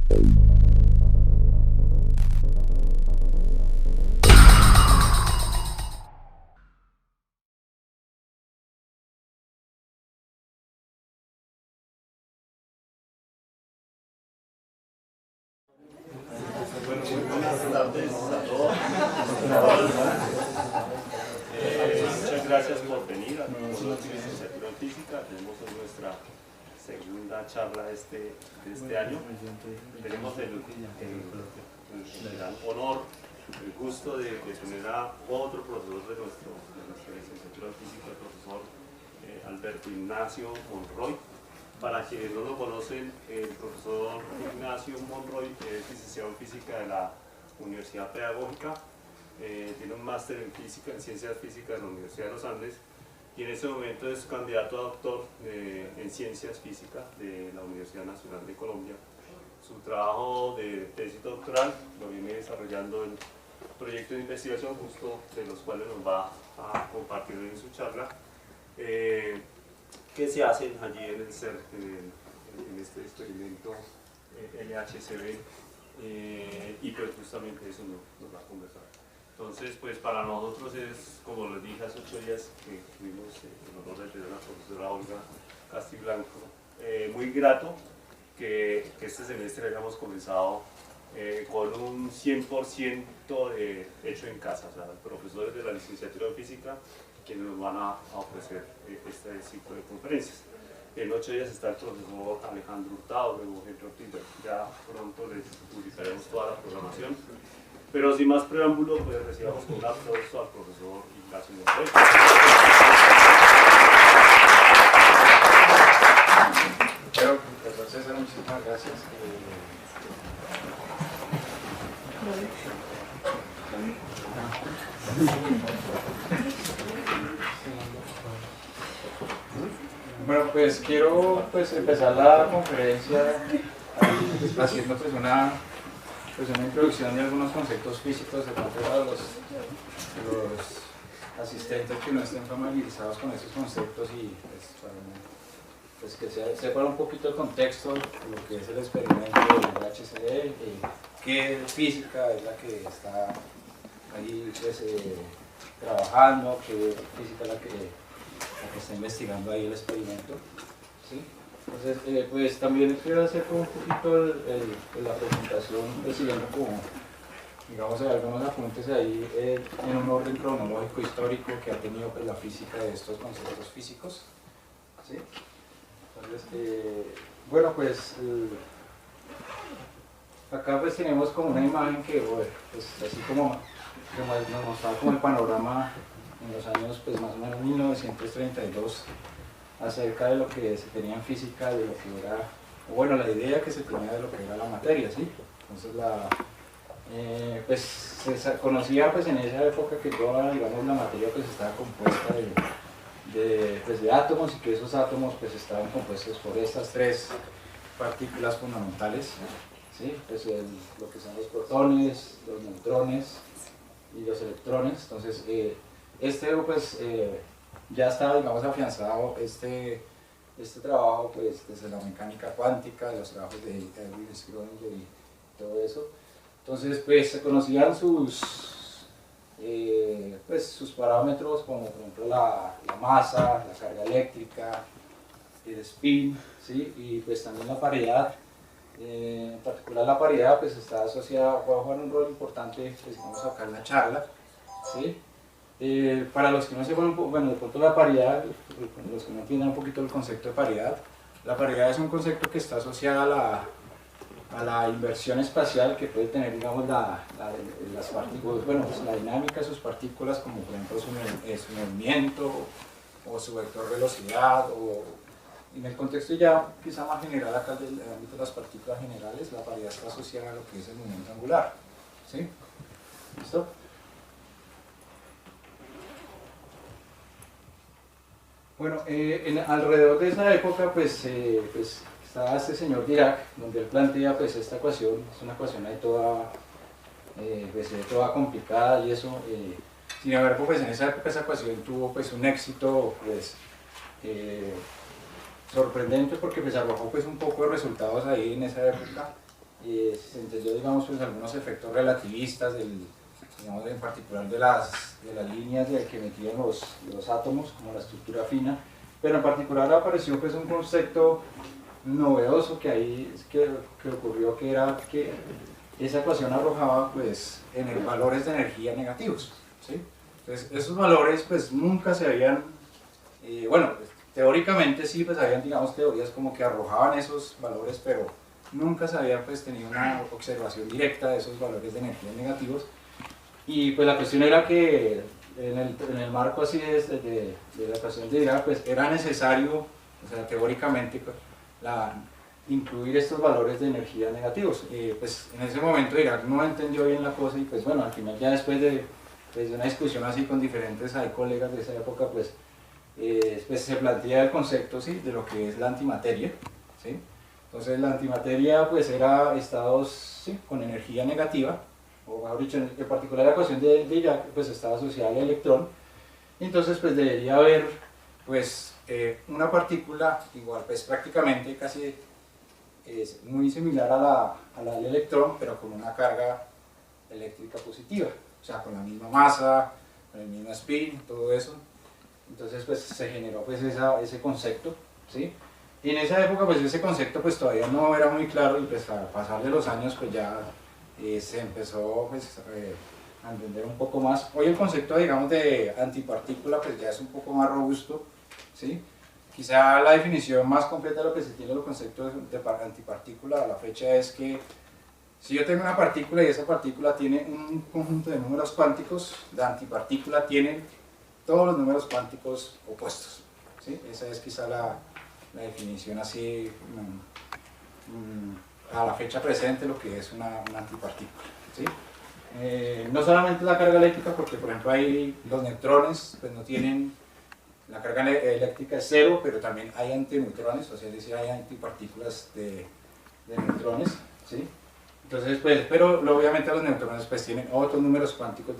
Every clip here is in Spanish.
Buenas tardes a todos. Muchas gracias por venir a la licenciatura en física. Tenemos hoy nuestra segunda charla de este año. Tenemos el gran honor, el gusto de tener a otro profesor de nuestra licenciatura en física, el profesor Alberto Ignacio Monroy. Para quienes no lo conocen, el profesor Ignacio Monroy es licenciado en física de la Universidad Pedagógica, tiene un máster en física, en ciencias físicas de la Universidad de los Andes, y en este momento es candidato a doctor en ciencias físicas de la Universidad Nacional de Colombia. Su trabajo de tesis doctoral lo viene desarrollando en proyectos de investigación, justo de los cuales nos va a compartir en su charla. Que se hacen allí en el CERN, en este experimento LHCb, y pues justamente eso nos va a conversar. Entonces, pues para nosotros es, como les dije hace 8 días que tuvimos el honor de tener a la profesora Olga Castiblanco, muy grato que este semestre hayamos comenzado con un 100% hecho en casa, o sea, profesores de la licenciatura en física quienes nos van a ofrecer este ciclo de conferencias. En 8 días está el profesor Alejandro Hurtado, luego Henry Ortiz. Ya pronto les publicaremos toda la programación. Pero sin más preámbulo, pues recibamos con un aplauso al profesor Ignacio Monroy. Profesor César, muchísimas gracias. Bueno, pues quiero empezar la conferencia haciendo una introducción de algunos conceptos físicos de pronto para los asistentes que no estén familiarizados con esos conceptos y que sepan un poquito el contexto de lo que es el experimento del HCD, qué física es la que está ahí trabajando, qué física es la que está investigando ahí el experimento, ¿sí? Entonces, pues también quiero hacer un poquito la presentación, siguiendo como, digamos, algunos apuntes ahí en un orden cronológico histórico que ha tenido la física de estos conceptos físicos, ¿sí? Entonces, bueno, pues acá pues tenemos como una imagen que, pues así como nos mostraba como el panorama en los años pues más o menos 1932 acerca de lo que se tenía en física, de lo que era, bueno, la idea que se tenía de lo que era la materia, ¿sí? Entonces pues se conocía pues en esa época que toda, digamos, la materia pues estaba compuesta de átomos, y que esos átomos pues estaban compuestos por estas 3 partículas fundamentales, ¿sí? Pues lo que son los protones, los neutrones y los electrones. Entonces pues ya está, digamos, afianzado este trabajo pues desde la mecánica cuántica, los trabajos de Erwin Schrödinger y todo eso. Entonces pues se conocían sus parámetros, como por ejemplo la masa, la carga eléctrica, el spin, ¿sí? Y pues también la paridad. En particular la paridad pues está asociada, va a jugar un rol importante, pues vamos acá en la charla, ¿sí? Para los que no sepan, bueno, de pronto la paridad, los que no entiendan un poquito el concepto de paridad, la paridad es un concepto que está asociado a la inversión espacial que puede tener, digamos, las partículas, bueno, pues la dinámica de sus partículas, como por ejemplo su movimiento o su vector velocidad, o en el contexto ya quizá más general acá del ámbito de las partículas generales, la paridad está asociada a lo que es el movimiento angular, ¿sí? ¿Listo? Bueno, alrededor de esa época pues estaba este señor Dirac, donde él plantea pues esta ecuación, es una ecuación ahí toda complicada y eso, sin embargo pues en esa época esa ecuación tuvo pues un éxito pues sorprendente, porque pues arrojó pues un poco de resultados ahí en esa época, se entendió, digamos, pues algunos efectos relativistas, digamos, en particular de las líneas que metían los átomos, como la estructura fina, pero en particular apareció pues un concepto novedoso que ocurrió, que era que esa ecuación arrojaba pues en valores de energía negativos, ¿sí? Entonces esos valores pues nunca se habían, bueno, pues, teóricamente sí, pues habían, digamos, teorías como que arrojaban esos valores, pero nunca se había pues tenido una observación directa de esos valores de energía negativos. Y pues la cuestión era que en el marco así de la ecuación de Dirac, pues era necesario, o sea, teóricamente, incluir estos valores de energía negativos. Pues en ese momento Dirac no entendió bien la cosa y pues bueno, al final ya después de una discusión así con diferentes colegas de esa época, pues se plantea el concepto, ¿sí?, de lo que es la antimateria, ¿sí? Entonces la antimateria pues era estados, ¿sí?, con energía negativa, o mejor dicho, en particular la ecuación de Dirac pues estaba asociada al electrón. Entonces pues debería haber pues una partícula igual, pues prácticamente casi es muy similar a la del electrón, pero con una carga eléctrica positiva, o sea, con la misma masa, con el mismo spin, todo eso. Entonces pues se generó pues ese concepto, ¿sí? Y en esa época pues ese concepto pues todavía no era muy claro, y pues al pasar de los años pues ya se empezó pues, a entender un poco más. Hoy el concepto, digamos, de antipartícula pues ya es un poco más robusto, ¿sí? Quizá la definición más completa de lo que se tiene de los conceptos de antipartícula a la fecha es que si yo tengo una partícula y esa partícula tiene un conjunto de números cuánticos, la antipartícula tiene todos los números cuánticos opuestos, ¿sí? Esa es quizá la definición así a la fecha presente lo que es una antipartícula, ¿sí? No solamente la carga eléctrica, porque por ejemplo hay los neutrones, pues no tienen, la carga eléctrica es cero, pero también hay antineutrones, o sea, es decir, hay antipartículas de neutrones, ¿sí? Entonces, pues, pero obviamente los neutrones pues tienen otros números cuánticos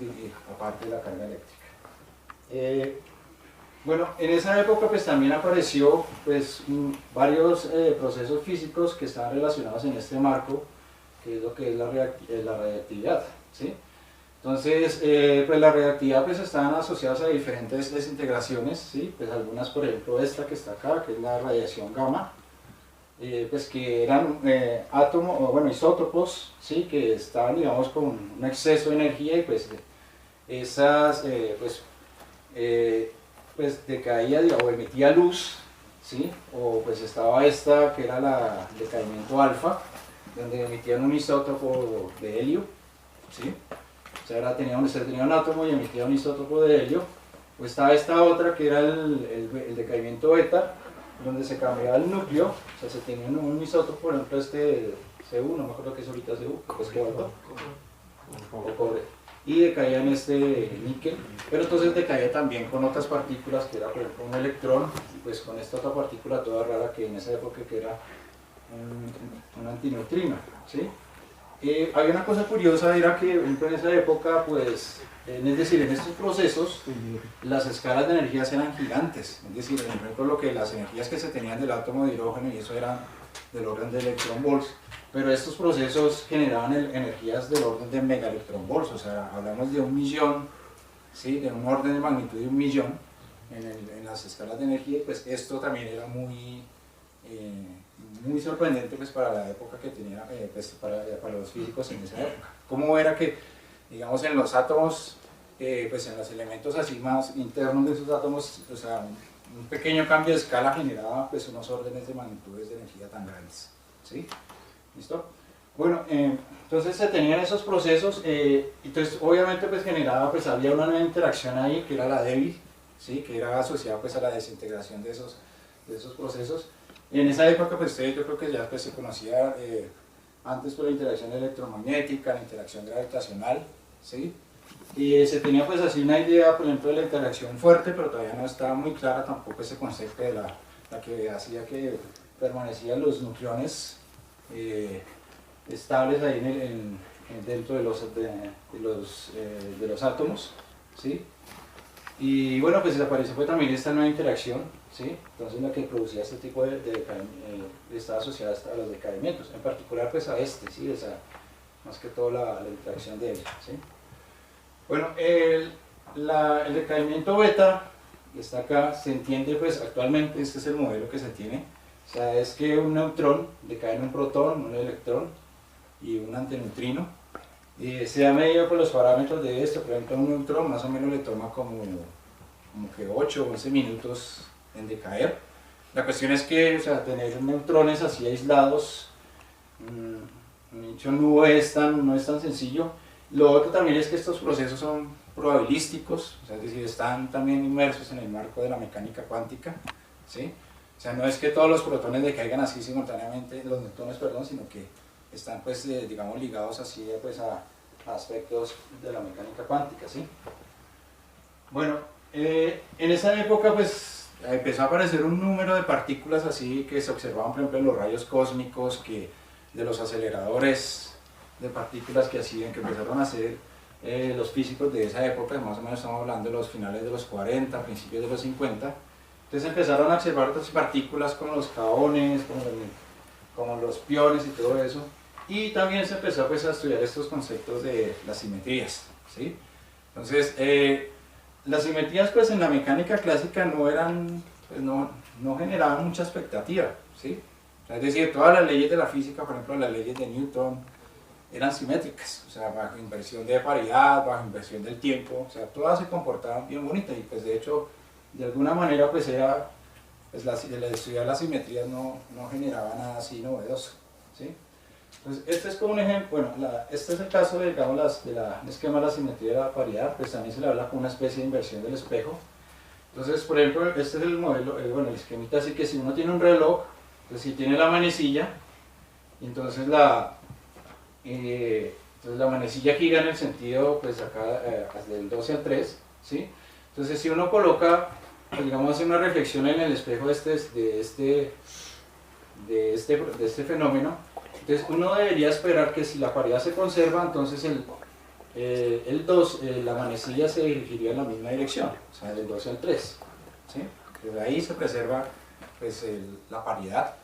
aparte de la carga eléctrica. Bueno, en esa época pues también apareció pues varios procesos físicos que estaban relacionados en este marco, que es lo que es la radiactividad, ¿sí? Entonces, pues la radiactividad pues estaban asociadas a diferentes desintegraciones, ¿sí? Pues algunas, por ejemplo, esta que está acá, que es la radiación gamma, pues que eran átomos, o bueno, isótopos, ¿sí?, que estaban, digamos, con un exceso de energía, y pues esas, pues decaía, digamos, o emitía luz, ¿sí? O pues estaba esta que era el decaimiento alfa, donde emitían un isótopo de helio, ¿sí? O sea, tenía un átomo y emitía un isótopo de helio. O estaba esta otra que era el decaimiento beta, donde se cambiaba el núcleo, o sea, se tenía un isótopo, por ejemplo este Cu, no me acuerdo qué es ahorita Cu, pues cobalto o cobre, y decaía en este níquel, pero entonces decaía también con otras partículas, que era por ejemplo un electrón, pues con esta otra partícula toda rara que en esa época que era un antineutrino, ¿sí? Había una cosa curiosa, era que en esa época, pues, es decir, en estos procesos, las escalas de energías eran gigantes, es decir, por ejemplo, las energías que se tenían del átomo de hidrógeno, y eso eran del orden de electronvolts, pero estos procesos generaban energías del orden de megaelectronvolts, o sea, hablamos de 1 millón, ¿sí?, de un orden de magnitud de 1 millón en las escalas de energía, y pues esto también era muy sorprendente pues para la época que tenía, pues para los físicos en esa época. ¿Cómo era que, digamos, en los átomos, pues en los elementos así más internos de esos átomos, o sea, un pequeño cambio de escala generaba pues unos órdenes de magnitudes de energía tan grandes, ¿sí? ¿Listo? Bueno, entonces se tenían esos procesos, entonces obviamente pues generaba, pues había una nueva interacción ahí que era la débil, ¿sí?, que era asociada pues a la desintegración de esos procesos. Y en esa época pues yo creo que ya pues, se conocía antes por la interacción electromagnética, la interacción gravitacional, ¿sí? Y se tenía pues así una idea, por ejemplo, de la interacción fuerte, pero todavía no estaba muy clara tampoco ese concepto de la que hacía que permanecían los nucleones estables ahí dentro de los átomos, ¿sí? Y bueno, pues apareció también esta nueva interacción, ¿sí? Entonces la que producía este tipo estaba asociada a los decaimientos, en particular pues a este, ¿sí? Más que todo la interacción de ellos, ¿sí? Bueno, el decaimiento beta, que está acá, se entiende pues actualmente, este es el modelo que se tiene, o sea, es que un neutrón decae en un protón, un electrón y un antineutrino, y se ha medido con los parámetros de esto. Por ejemplo, un neutrón más o menos le toma como que 8 o 11 minutos en decaer. La cuestión es que, o sea, tener neutrones así aislados, dicho, no es tan sencillo. Lo otro también es que estos procesos son probabilísticos, o sea, es decir, están también inmersos en el marco de la mecánica cuántica, ¿sí? O sea, no es que todos los protones decaigan así simultáneamente, los neutrones, perdón, sino que están, pues, digamos, ligados así, pues, a aspectos de la mecánica cuántica, ¿sí? Bueno, en esa época, pues, empezó a aparecer un número de partículas así que se observaban, por ejemplo, en los rayos cósmicos, de los aceleradores de partículas que empezaron a hacer los físicos de esa época, más o menos estamos hablando de los finales de los 40, principios de los 50. Entonces empezaron a observar otras partículas como los kaones, como los piones y todo eso, y también se empezó, pues, a estudiar estos conceptos de las simetrías, ¿sí? Entonces, las simetrías, pues, en la mecánica clásica pues, no generaban mucha expectativa, ¿sí? O sea, es decir, todas las leyes de la física, por ejemplo las leyes de Newton, eran simétricas, o sea, bajo inversión de paridad, bajo inversión del tiempo, o sea, todas se comportaban bien bonitas, y pues de hecho, de alguna manera, pues pues el estudiar las simetrías no generaba nada así novedoso, ¿sí? Entonces, este es como un ejemplo, bueno, este es el caso de, digamos, del esquema de la simetría de la paridad, pues también se le habla como una especie de inversión del espejo. Entonces, por ejemplo, este es el modelo, bueno, el esquemita, así que si uno tiene un reloj, pues si tiene la manecilla, y entonces la manecilla gira en el sentido, pues acá, del 12 al 3, ¿sí? Entonces, si uno coloca, pues, digamos, hace una reflexión en el espejo de este fenómeno, entonces uno debería esperar que si la paridad se conserva, entonces la manecilla se dirigiría en la misma dirección, o sea, del 12 al 3, ¿sí? Desde ahí se preserva, pues, la paridad.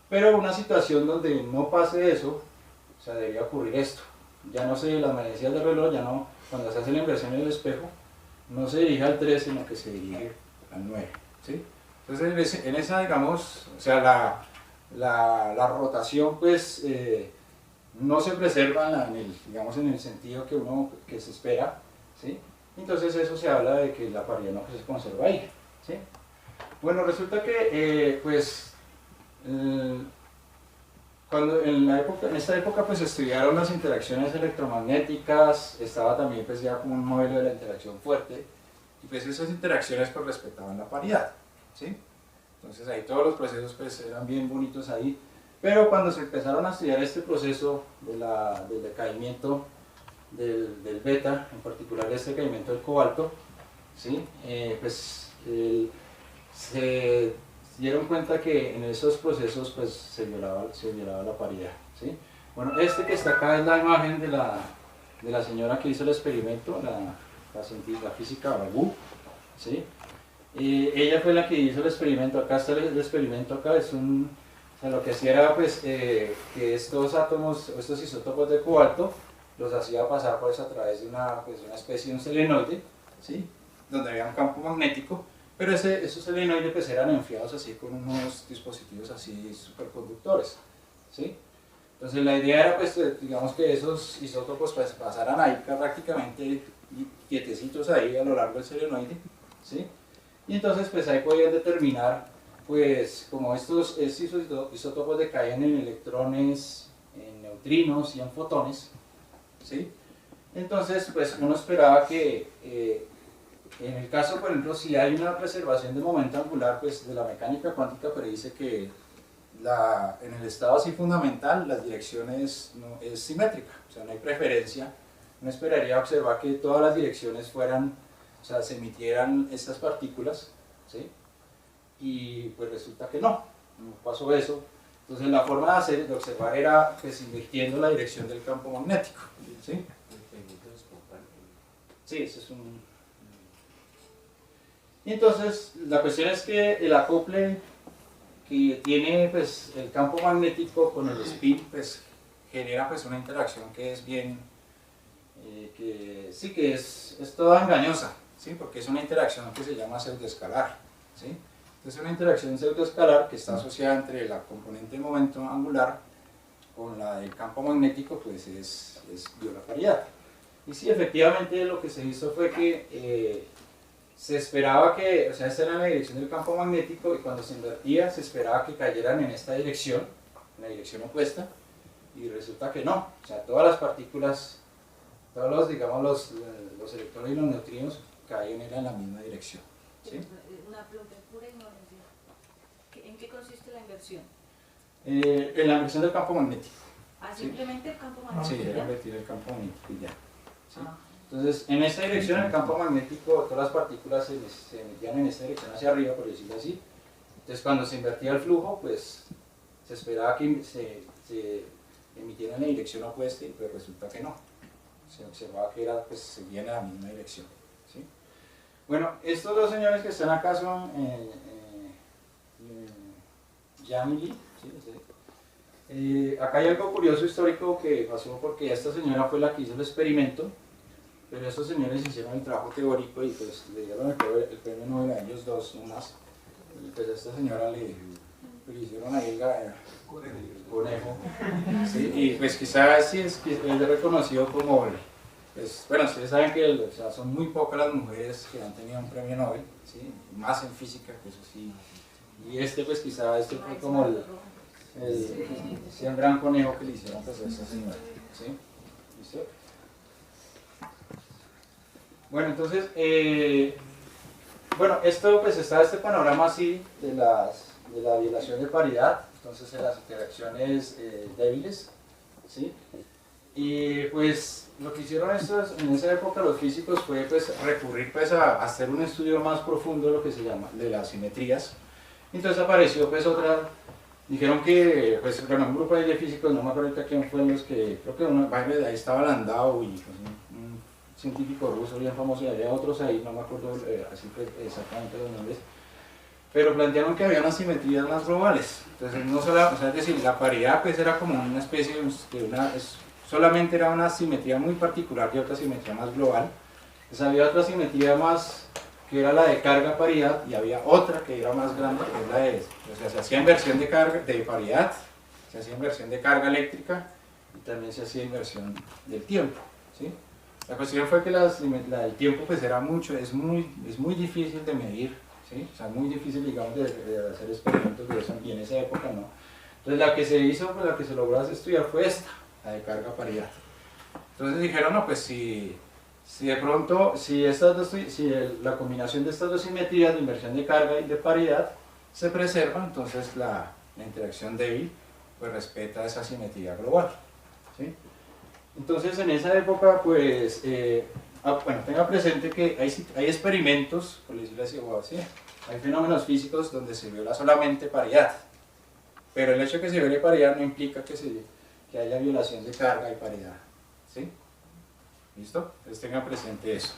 Pero una situación donde no pase eso, o sea, debería ocurrir esto. Ya no las manecillas del reloj, ya no, cuando se hace la inversión en el espejo, no se dirige al 3, sino que se dirige al 9, ¿sí? Entonces, en esa, digamos, o sea, la rotación, pues, no se preserva digamos, en el sentido que se espera, ¿sí? Entonces eso se habla de que la paridad no se conserva ahí, ¿sí? Bueno, resulta que, pues, en esta época, pues, estudiaron las interacciones electromagnéticas, estaba también, pues, ya como un modelo de la interacción fuerte, y pues esas interacciones, pues, respetaban la paridad, ¿sí? Entonces ahí todos los procesos, pues, eran bien bonitos ahí, pero cuando se empezaron a estudiar este proceso del decaimiento del beta, en particular este decaimiento del cobalto, ¿sí? Pues se dieron cuenta que en esos procesos, pues, se violaba la paridad, ¿sí? Bueno, este que está acá es la imagen de la señora que hizo el experimento, la física Barbour, ¿sí? Ella fue la que hizo el experimento. Acá está el experimento, acá es o sea, lo que hacía era, pues, que estos átomos, estos isótopos de cobalto, los hacía pasar, pues, a través de una especie de un selenoide, ¿sí? Donde había un campo magnético, pero esos selenoides, pues, eran enfriados así con unos dispositivos así superconductores, ¿sí? Entonces la idea era, pues, digamos, que esos isótopos, pues, pasaran ahí prácticamente quietecitos ahí a lo largo del selenoide, ¿sí? Y entonces, pues, ahí podían determinar, pues, como estos isótopos decaen en electrones, en neutrinos y en fotones, ¿sí? Entonces, pues, uno esperaba que, en el caso, por ejemplo, si hay una preservación de momento angular, pues, de la mecánica cuántica, pero dice que en el estado así fundamental, las direcciones es simétrica, o sea, no hay preferencia. Uno esperaría observar que todas las direcciones fueran, o sea, se emitieran estas partículas, ¿sí? Y pues resulta que no pasó eso. Entonces la forma de observar era, pues, invirtiendo la dirección del campo magnético, ¿sí? Sí, eso es Y entonces la cuestión es que el acople que tiene pues, el campo magnético con el spin pues, genera pues, una interacción que es bien, que sí que es toda engañosa, ¿sí? Porque es una interacción que se llama pseudoescalar, ¿sí? Es una interacción pseudoescalar que está asociada entre la componente de momento angular con la del campo magnético, pues dio la paridad. Y sí, efectivamente lo que se hizo fue que se esperaba que, o sea, esta era la dirección del campo magnético y cuando se invertía se esperaba que cayeran en esta dirección, en la dirección opuesta, y resulta que no. O sea, todas las partículas, todos los, digamos, los electrones y los neutrinos caen en la misma dirección. ¿Sí? Una pregunta, pura ignorancia. ¿En qué consiste la inversión? En la inversión del campo magnético. Ah, simplemente el campo magnético. Sí, era invertir el campo magnético y ya. ¿Sí? Ah. Entonces, en esta dirección, el campo magnético, todas las partículas se metían en esta dirección hacia arriba, por decirlo así. Entonces, cuando se invertía el flujo, pues se esperaba que se emitiera en la dirección opuesta, y pues resulta que no. Se observaba que era, pues, seguían en la misma dirección. ¿Sí? Bueno, estos dos señores que están acá son Jamili. ¿Sí? Acá hay algo curioso histórico que pasó porque esta señora fue la que hizo el experimento, pero estos señores hicieron el trabajo teórico y pues le dieron el premio Nobel a ellos dos nomás. Y pues a esta señora le hicieron ahí el conejo. ¿Sí? Y pues quizás sí es reconocido como, pues, bueno, ustedes saben que o sea, son muy pocas las mujeres que han tenido un premio Nobel, ¿sí? Más en física, que eso sí. Y pues quizás fue como el gran conejo que le hicieron pues, a esta señora. ¿Sí? ¿Listo? Bueno, entonces, bueno, esto pues está este panorama así de la violación de paridad, entonces en las interacciones débiles, ¿sí? Y pues lo que hicieron en esa época los físicos fue pues recurrir pues a hacer un estudio más profundo de lo que se llama de las simetrías. Entonces apareció pues otra, dijeron que, pues bueno, un grupo de físicos, no me acuerdo quién fue los que, creo que ahí estaba Landau y pues, un científico ruso bien famoso, y había otros ahí, no me acuerdo así exactamente los nombres, pero plantearon que había unas simetrías más globales. Entonces, no solo, o sea, es decir, la paridad pues era como una especie de solamente era una simetría muy particular de otra simetría más global. Entonces había otra simetría más, que era la de carga paridad, y había otra que era más grande, que es la de, o sea, se hacía inversión de carga, de paridad, se hacía inversión de carga eléctrica, y también se hacía inversión del tiempo, ¿sí? La cuestión fue que la del tiempo pues era mucho, es muy difícil de medir, ¿sí? O sea, muy difícil, digamos, de hacer experimentos de eso, y en esa época no. Entonces la que se hizo, pues la que se logró estudiar fue esta, la de carga paridad. Entonces dijeron, no, pues si de pronto, si la combinación de estas dos simetrías de inversión de carga y de paridad se preserva, entonces la interacción débil pues respeta esa simetría global, ¿sí? Entonces en esa época pues, bueno, tenga presente que hay experimentos, por decirlo así, ¿sí? Hay fenómenos físicos donde se viola solamente paridad, pero el hecho de que se viole paridad no implica que haya violación de carga y paridad, ¿sí? ¿Listo? Entonces tengan presente eso.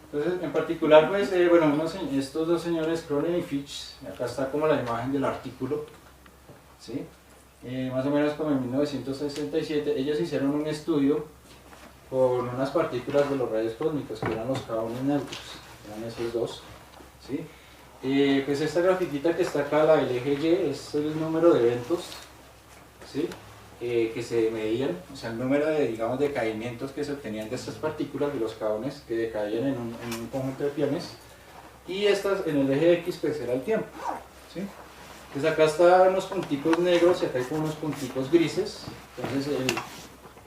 Entonces, en particular, pues, bueno, estos dos señores, Cronin y Fitch, acá está como la imagen del artículo, ¿sí? Más o menos como en 1967, ellos hicieron un estudio con unas partículas de los rayos cósmicos, que eran los kaones neutros, eran esos dos, ¿sí? Pues esta grafiquita que está acá, la del eje Y, es el número de eventos, ¿sí? Que se medían, o sea, el número de, digamos, de caimientos que se obtenían de estas partículas, de los kaones, que decaían en un conjunto de piones, y estas en el eje X pues era el tiempo, ¿sí? Entonces acá están unos punticos negros y acá hay como unos punticos grises. Entonces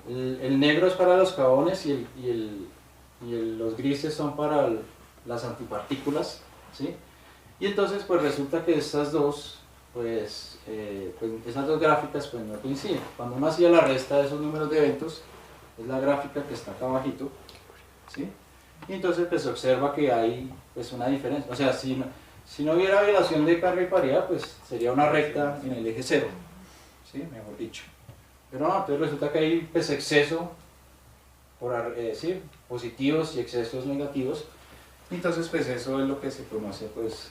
el negro es para los kaones y los grises son para las antipartículas, ¿sí? Y entonces pues resulta que estas dos, pues esas dos gráficas pues no coinciden. Cuando uno hacía la resta de esos números de eventos, es la gráfica que está acá abajito, ¿sí? Y entonces pues se observa que hay pues una diferencia. O sea, si no hubiera violación de carga y paridad, pues sería una recta en el eje cero, ¿sí? Mejor dicho. Pero no, entonces resulta que hay pues exceso, ¿sí? Positivos y excesos negativos, Entonces pues eso es lo que se conoce pues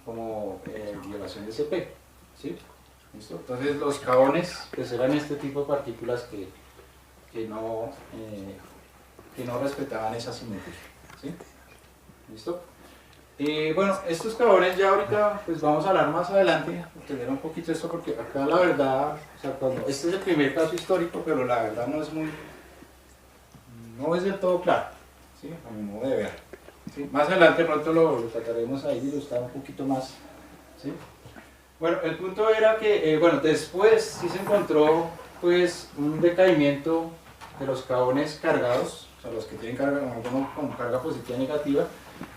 como violación de CP, ¿sí? ¿Listo? Entonces los caones pues eran este tipo de partículas que no respetaban esa simetría, ¿sí? ¿Listo? Bueno, estos caones ya ahorita pues vamos a hablar más adelante, entender un poquito esto porque acá la verdad, o sea, este es el primer caso histórico, pero la verdad no es del todo claro, ¿sí? A mi modo de ver, ¿sí? Más adelante pronto lo trataremos ahí de ilustrar un poquito más, ¿sí? Bueno, el punto era que, bueno, después sí se encontró pues un decaimiento de los caones cargados, o sea, los que tienen carga, algunos con carga positiva y negativa,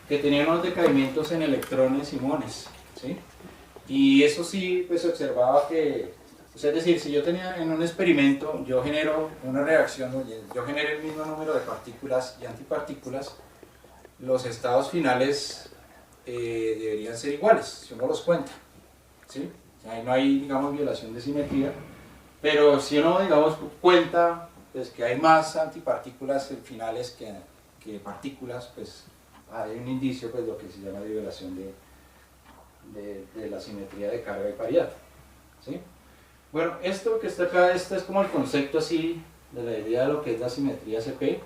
que tenían unos decaimientos en electrones y muones, ¿sí? Y eso sí, pues se observaba que, o sea, es decir, si yo tenía en un experimento, yo genero una reacción, yo genero el mismo número de partículas y antipartículas, los estados finales deberían ser iguales, si uno los cuenta, ¿sí? O sea, ahí no hay, digamos, violación de simetría, pero si uno, digamos, cuenta pues, que hay más antipartículas finales que partículas, pues hay un indicio, pues, lo que se llama de violación de la simetría de carga y paridad, ¿sí? Bueno, esto que está acá, este es como el concepto así de la idea de lo que es la simetría CP.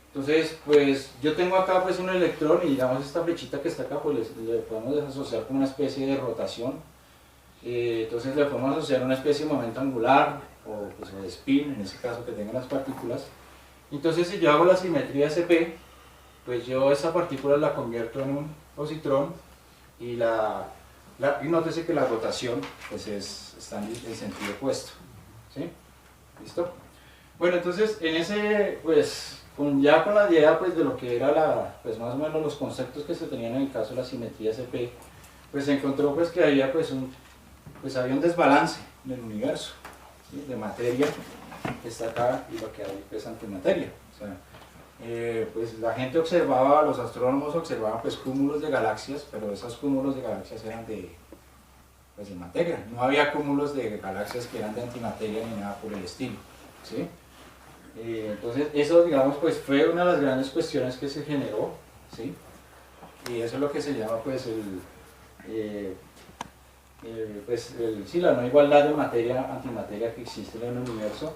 Entonces, pues yo tengo acá pues un electrón y digamos esta flechita que está acá, pues le podemos asociar con una especie de rotación. Entonces le podemos asociar una especie de momento angular o pues de spin, en ese caso que tengan las partículas. Entonces si yo hago la simetría CP, pues yo esa partícula la convierto en un positrón y y nótese que la rotación pues está en sentido opuesto, ¿sí? ¿Listo? Bueno, entonces en ese, pues ya con la idea pues de lo que era pues más o menos los conceptos que se tenían en el caso de la simetría CP, pues se encontró pues que había había un desbalance en el universo, ¿sí? De materia que está acá y lo que hay pues antimateria. O sea, pues la gente observaba, los astrónomos observaban pues cúmulos de galaxias, pero esos cúmulos de galaxias eran de materia, no había cúmulos de galaxias que eran de antimateria ni nada por el estilo, ¿sí? Entonces eso, digamos, pues fue una de las grandes cuestiones que se generó, ¿sí? Y eso es lo que se llama pues sí, la no igualdad de materia-antimateria que existe en el universo,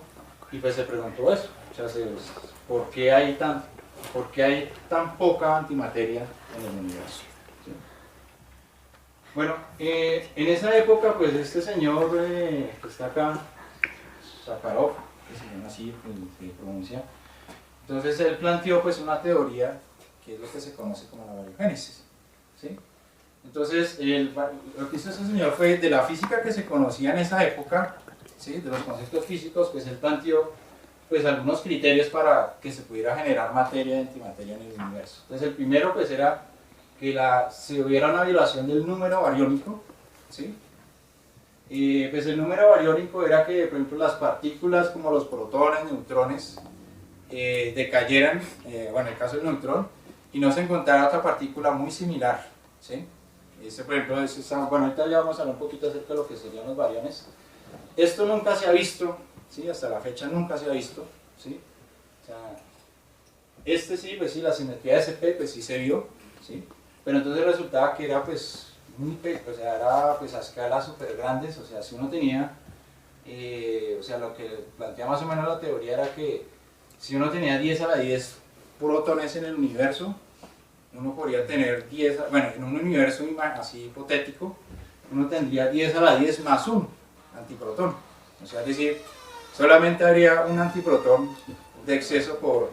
y pues se preguntó eso, o sea, ¿por qué hay tan poca antimateria en el universo? ¿Sí? Bueno, en esa época, pues este señor que está acá, Sakharov, que se llama así, se pronuncia, entonces él planteó pues una teoría que es lo que se conoce como la bariogénesis, ¿sí? Entonces, lo que hizo ese señor fue de la física que se conocía en esa época, ¿sí? De los conceptos físicos, pues él planteó pues algunos criterios para que se pudiera generar materia y antimateria en el universo. Entonces el primero pues era que si hubiera una violación del número bariónico, ¿sí? Y pues el número bariónico era que, por ejemplo, las partículas como los protones, neutrones, decayeran, bueno, en el caso del neutrón, y no se encontrara otra partícula muy similar, ¿sí? Por ejemplo, bueno, ahorita ya vamos a hablar un poquito acerca de lo que serían los bariones. Esto nunca se ha visto, ¿sí? Hasta la fecha nunca se ha visto, ¿sí? O sea, sí, pues sí, la simetría de SP, pues sí se vio, ¿sí? Pero entonces resultaba que era pues o sea, era pues a escalas súper grandes, o sea, si uno tenía, o sea, lo que plantea más o menos la teoría era que si uno tenía 10 a la 10 protones en el universo, uno podría tener 10, bueno, en un universo así hipotético, uno tendría 10 a la 10 más un antiprotón, o sea, es decir, solamente habría un antiprotón de exceso por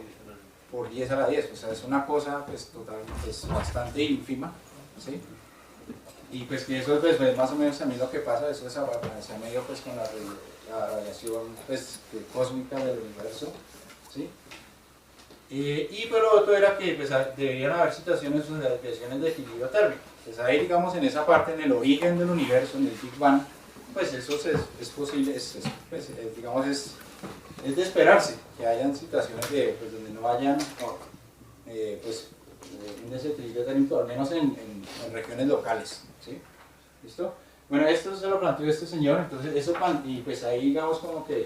10 a la 10, o sea, es una cosa pues totalmente, es bastante ínfima, ¿sí? Y pues que eso pues, más o menos también lo que pasa, eso es a medio pues con la radiación pues, cósmica del universo, ¿sí? Y pero lo otro era que pues, deberían haber situaciones de equilibrio térmico, pues ahí digamos en esa parte, en el origen del universo, en el Big Bang, pues eso es posible, digamos es de esperarse que hayan situaciones pues, donde no hayan un desequilibrio térmico, al menos en regiones locales, ¿sí? ¿Listo? Bueno, esto se lo planteó este señor, entonces eso, y pues ahí digamos como que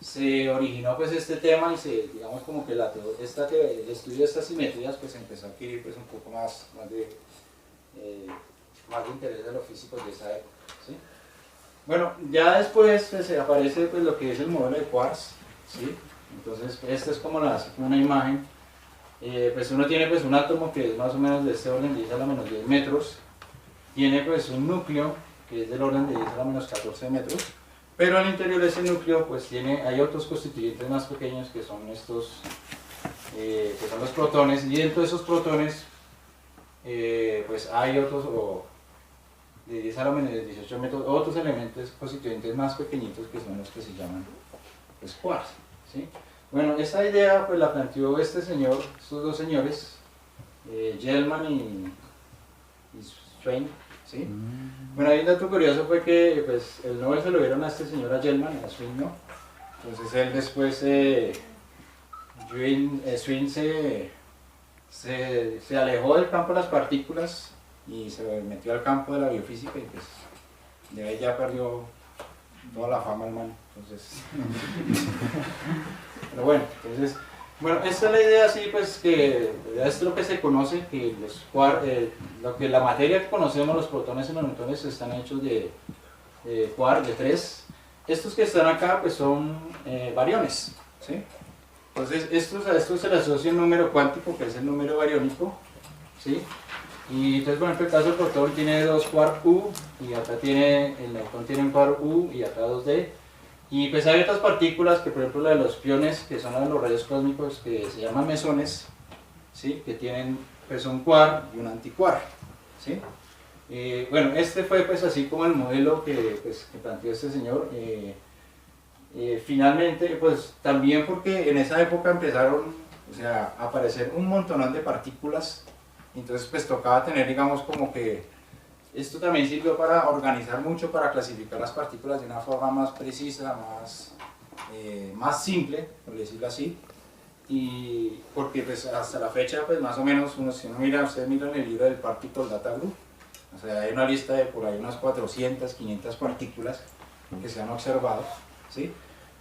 se originó pues este tema y se, digamos como que el estudio de estas simetrías pues empezó a adquirir pues un poco más de interés de los físicos de esa época, ¿sí? Bueno, ya después pues, aparece pues, lo que es el modelo de quarks, ¿sí? Entonces esta es como una imagen, pues uno tiene pues un átomo que es más o menos de este orden de 10 a la menos 10 metros, tiene pues un núcleo que es del orden de 10 a la menos 14 metros, pero al interior de ese núcleo pues hay otros constituyentes más pequeños que son estos, que son los protones, y dentro de esos protones pues hay otros de 10 a la menos 18 metros, otros elementos constituyentes más pequeñitos que son los que se llaman pues, quarks, ¿sí? Bueno, esta idea pues la planteó estos dos señores, Gell-Mann y Schwein, ¿sí? Bueno, ahí un dato curioso fue que pues, el Nobel se lo dieron a este señor, a Gell-Mann, a Schwein no. Entonces él después, Schwein se alejó del campo de las partículas y se metió al campo de la biofísica y pues de ahí ya perdió toda la fama el man. Entonces, pero bueno, esta es la idea así pues que esto es lo que se conoce, que la materia que conocemos, los protones y los neutrones están hechos de quark, de 3. Estos que están acá pues son bariones, ¿sí? Entonces a estos se le asocia un número cuántico que es el número bariónico, ¿sí? Y entonces, por ejemplo, el caso del protón tiene 2 quark U, y acá el neutrón tiene un quark U, y acá 2D. Y pues hay otras partículas, que por ejemplo la de los piones, que son la de los rayos cósmicos, que se llaman mesones, ¿sí? Que tienen pues un quark y un antiquark, ¿sí? Bueno, este fue pues así como el modelo que planteó este señor. Finalmente, pues también porque en esa época empezaron a aparecer un montonón de partículas. Entonces pues tocaba tener, digamos, como que esto también sirvió para organizar mucho, para clasificar las partículas de una forma más precisa, más simple, por decirlo así. Y porque pues hasta la fecha, pues más o menos, ustedes miran el libro del Particle Data Group, o sea, hay una lista de por ahí unas 400, 500 partículas que se han observado, ¿sí?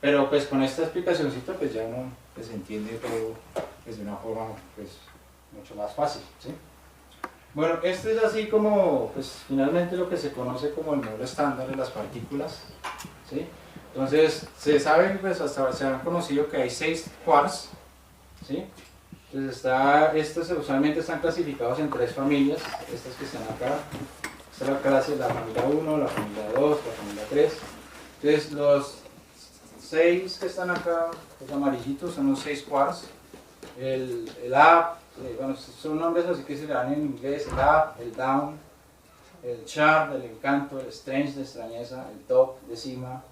Pero pues con esta explicacióncita pues ya uno pues, entiende todo pues, de una forma pues, mucho más fácil, ¿sí? Bueno, este es así como, pues finalmente lo que se conoce como el modelo estándar de las partículas, ¿sí? Entonces, se sabe, pues hasta se han conocido que hay 6 quarks, ¿sí? Entonces estos usualmente están clasificados en 3 familias, estas que están acá, esta es la clase de la familia 1, la familia 2, la familia 3, entonces los 6 que están acá, los amarillitos, son los 6 quarks, el up, bueno, son nombres así que se le dan en inglés, el up, el down, el charm, el encanto, el strange, de extrañeza, el top, de cima,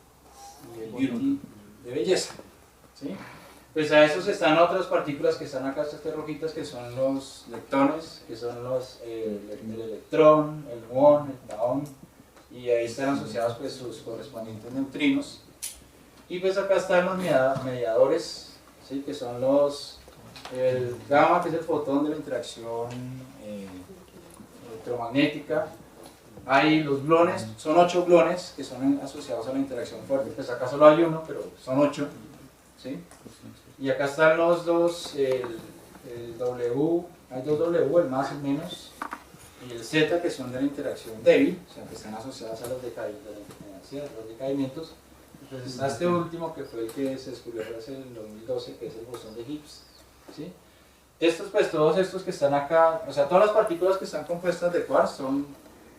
y el beauty, de belleza, ¿sí? Pues a esos están otras partículas que están acá, estas rojitas, que son los leptones, que son el electrón, el muón, el taón, y ahí están asociados pues sus correspondientes neutrinos. Y pues acá están los mediadores, ¿sí? Que son el gamma, que es el fotón de la interacción electromagnética. Hay los gluones, son 8 gluones que son asociados a la interacción fuerte, pues acá solo hay uno, pero son 8, ¿sí? Y acá están los dos, el W, hay 2 W, el más y el menos, y el Z, que son de la interacción débil, o sea, que están asociadas a los decaimientos. Entonces está este último, que fue el que se descubrió hace el 2012, que es el bosón de Higgs, ¿sí? Pues todos estos que están acá, o sea, todas las partículas que están compuestas de quarks son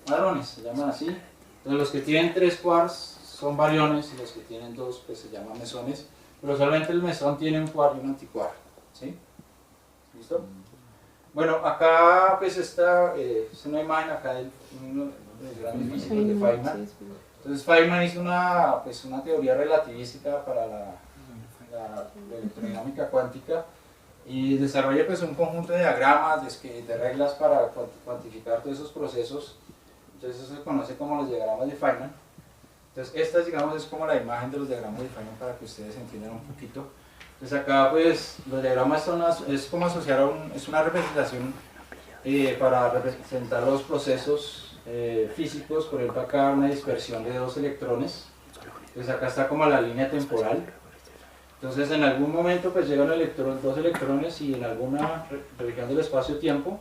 hadrones, se llaman así. Entonces los que tienen 3 quarks son bariones, y los que tienen 2 pues se llaman mesones, pero solamente el mesón tiene un quark y un antiquark, ¿sí? ¿Listo? Bueno, acá pues es una imagen acá de uno de los grandes físicos de Feynman. Entonces Feynman hizo una teoría relativística para la electrodinámica cuántica y desarrolla pues un conjunto de diagramas, de reglas para cuantificar todos esos procesos. Entonces eso se conoce como los diagramas de Feynman. Entonces esta, digamos, es como la imagen de los diagramas de Feynman para que ustedes entiendan un poquito. Entonces acá pues los diagramas es como asociar es una representación para representar los procesos físicos. Por ejemplo acá una dispersión de 2 electrones. Entonces acá está como la línea temporal. Entonces en algún momento pues llegan dos electrones y en alguna región del espacio-tiempo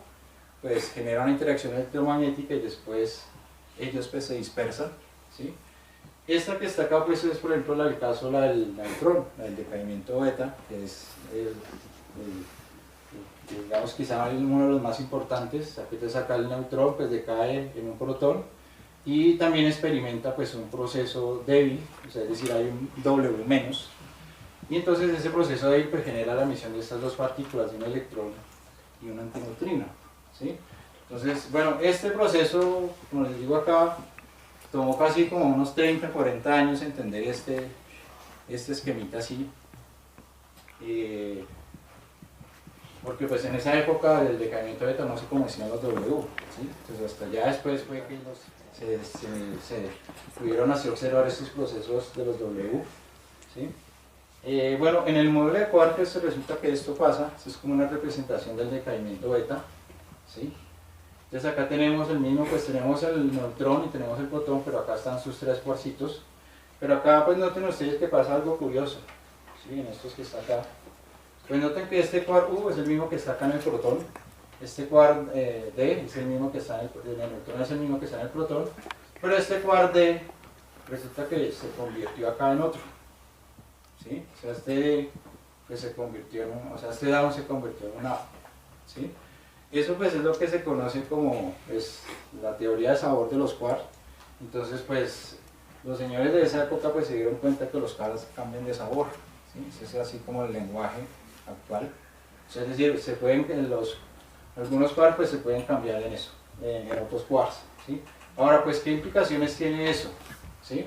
pues genera una interacción electromagnética y después ellos pues se dispersan, ¿sí? Esta que está acá pues es por ejemplo el caso del neutrón, el decaimiento beta, que es digamos quizá uno de los más importantes. Aquí te saca el neutrón, pues decae en un protón y también experimenta pues un proceso débil, o sea, es decir, hay un W menos, y entonces ese proceso débil pues genera la emisión de estas dos partículas, de un electrón y un antineutrino, ¿sí? Entonces, bueno, este proceso, como les digo acá, tomó casi como unos 30, 40 años entender este esquemita así, porque pues en esa época del decaimiento beta no se conocían los W, ¿sí? Entonces hasta ya después fue que se pudieron así observar estos procesos de los W, ¿sí? Bueno, en el modelo de quarks resulta que esto pasa, esto es como una representación del decaimiento beta, ¿sí? Entonces acá tenemos el mismo, pues tenemos el neutrón y tenemos el protón, pero acá están sus tres quarksitos, pero acá pues noten ustedes que pasa algo curioso, ¿sí? En estos que está acá. Pues noten que este quark U es el mismo que está acá en el protón, este quark D es el mismo que está en el neutrón, es el mismo que está en el protón, pero este quark D resulta que se convirtió acá en otro, ¿sí? O sea, este pues se convirtió en un, o sea, este down se convirtió en un up, ¿sí? Eso pues es lo que se conoce como pues, la teoría de sabor de los quarks. Entonces pues los señores de esa época pues se dieron cuenta que los quarks cambian de sabor, ¿sí? Ese es así como el lenguaje actual. O sea, es decir, se pueden, algunos quarks pues se pueden cambiar en eso, en otros quarks, ¿sí? Ahora pues, ¿qué implicaciones tiene eso? ¿Sí?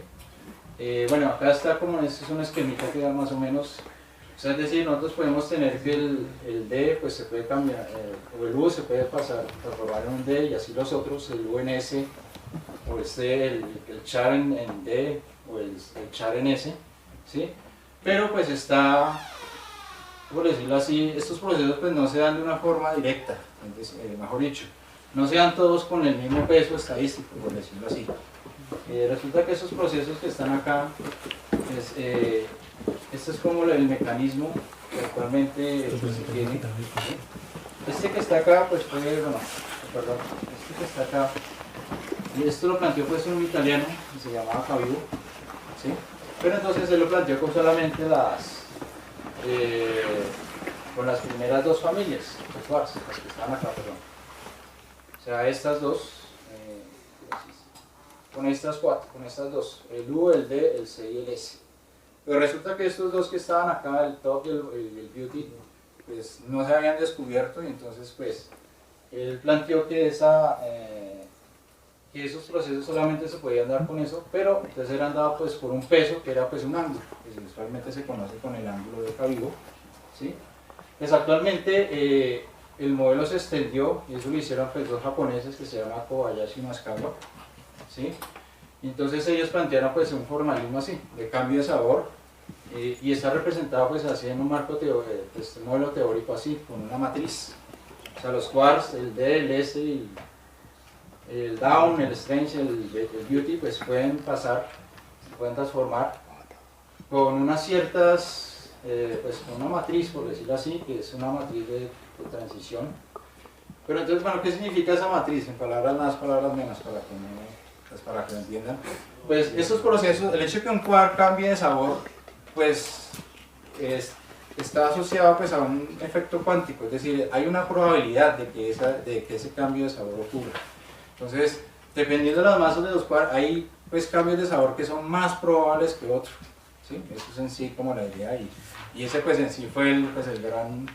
Bueno, acá está como, este es un esquemita que da más o menos, o sea, es decir, nosotros podemos tener que el D pues se puede cambiar, o el U se puede transformar en un D y así los otros, el U en S, o el char en D, o el char en S, ¿sí? Pero pues está, por decirlo así, estos procesos pues no se dan de una forma directa, mejor dicho, no se dan todos con el mismo peso estadístico, por decirlo así. Resulta que esos procesos que están acá, pues, este es como el mecanismo que actualmente pues, se tiene. Este que está acá, pues fue, bueno, perdón, este que está acá, y esto lo planteó pues un italiano que se llamaba Fabio, ¿sí? Pero entonces él lo planteó con solamente con las primeras dos familias de quarks, las que estaban acá, perdón. O sea, estas dos, con estas cuatro, con estas dos, el U, el D, el C y el S. Pero resulta que estos dos que estaban acá, el top y el beauty, pues no se habían descubierto y entonces pues él planteó que esos procesos solamente se podían dar con eso, pero entonces eran dados pues por un peso que era pues un ángulo, que usualmente se conoce con el ángulo de Fabio, ¿sí? Pues actualmente el modelo se extendió y eso lo hicieron pues dos japoneses que se llaman Kobayashi y Masukawa, ¿sí? Entonces ellos plantearon pues un formalismo así, de cambio de sabor, y está representado pues así en un marco este modelo teórico así, con una matriz. O sea, los quarks, el D, el S, el down, el strange, el beauty, pues pueden pasar, se pueden transformar con unas ciertas, pues con una matriz, por decirlo así, que es una matriz de transición. Pero entonces, bueno, ¿qué significa esa matriz? En palabras más, palabras menos, para que lo entiendan. Pues estos procesos, el hecho de que un quark cambie de sabor, pues está asociado pues a un efecto cuántico, es decir, hay una probabilidad de que ese cambio de sabor ocurra. Entonces, dependiendo de las masas de los quarks, hay pues cambios de sabor que son más probables que otros, ¿sí? Eso es en sí como la idea, y ese pues en sí fue el gran,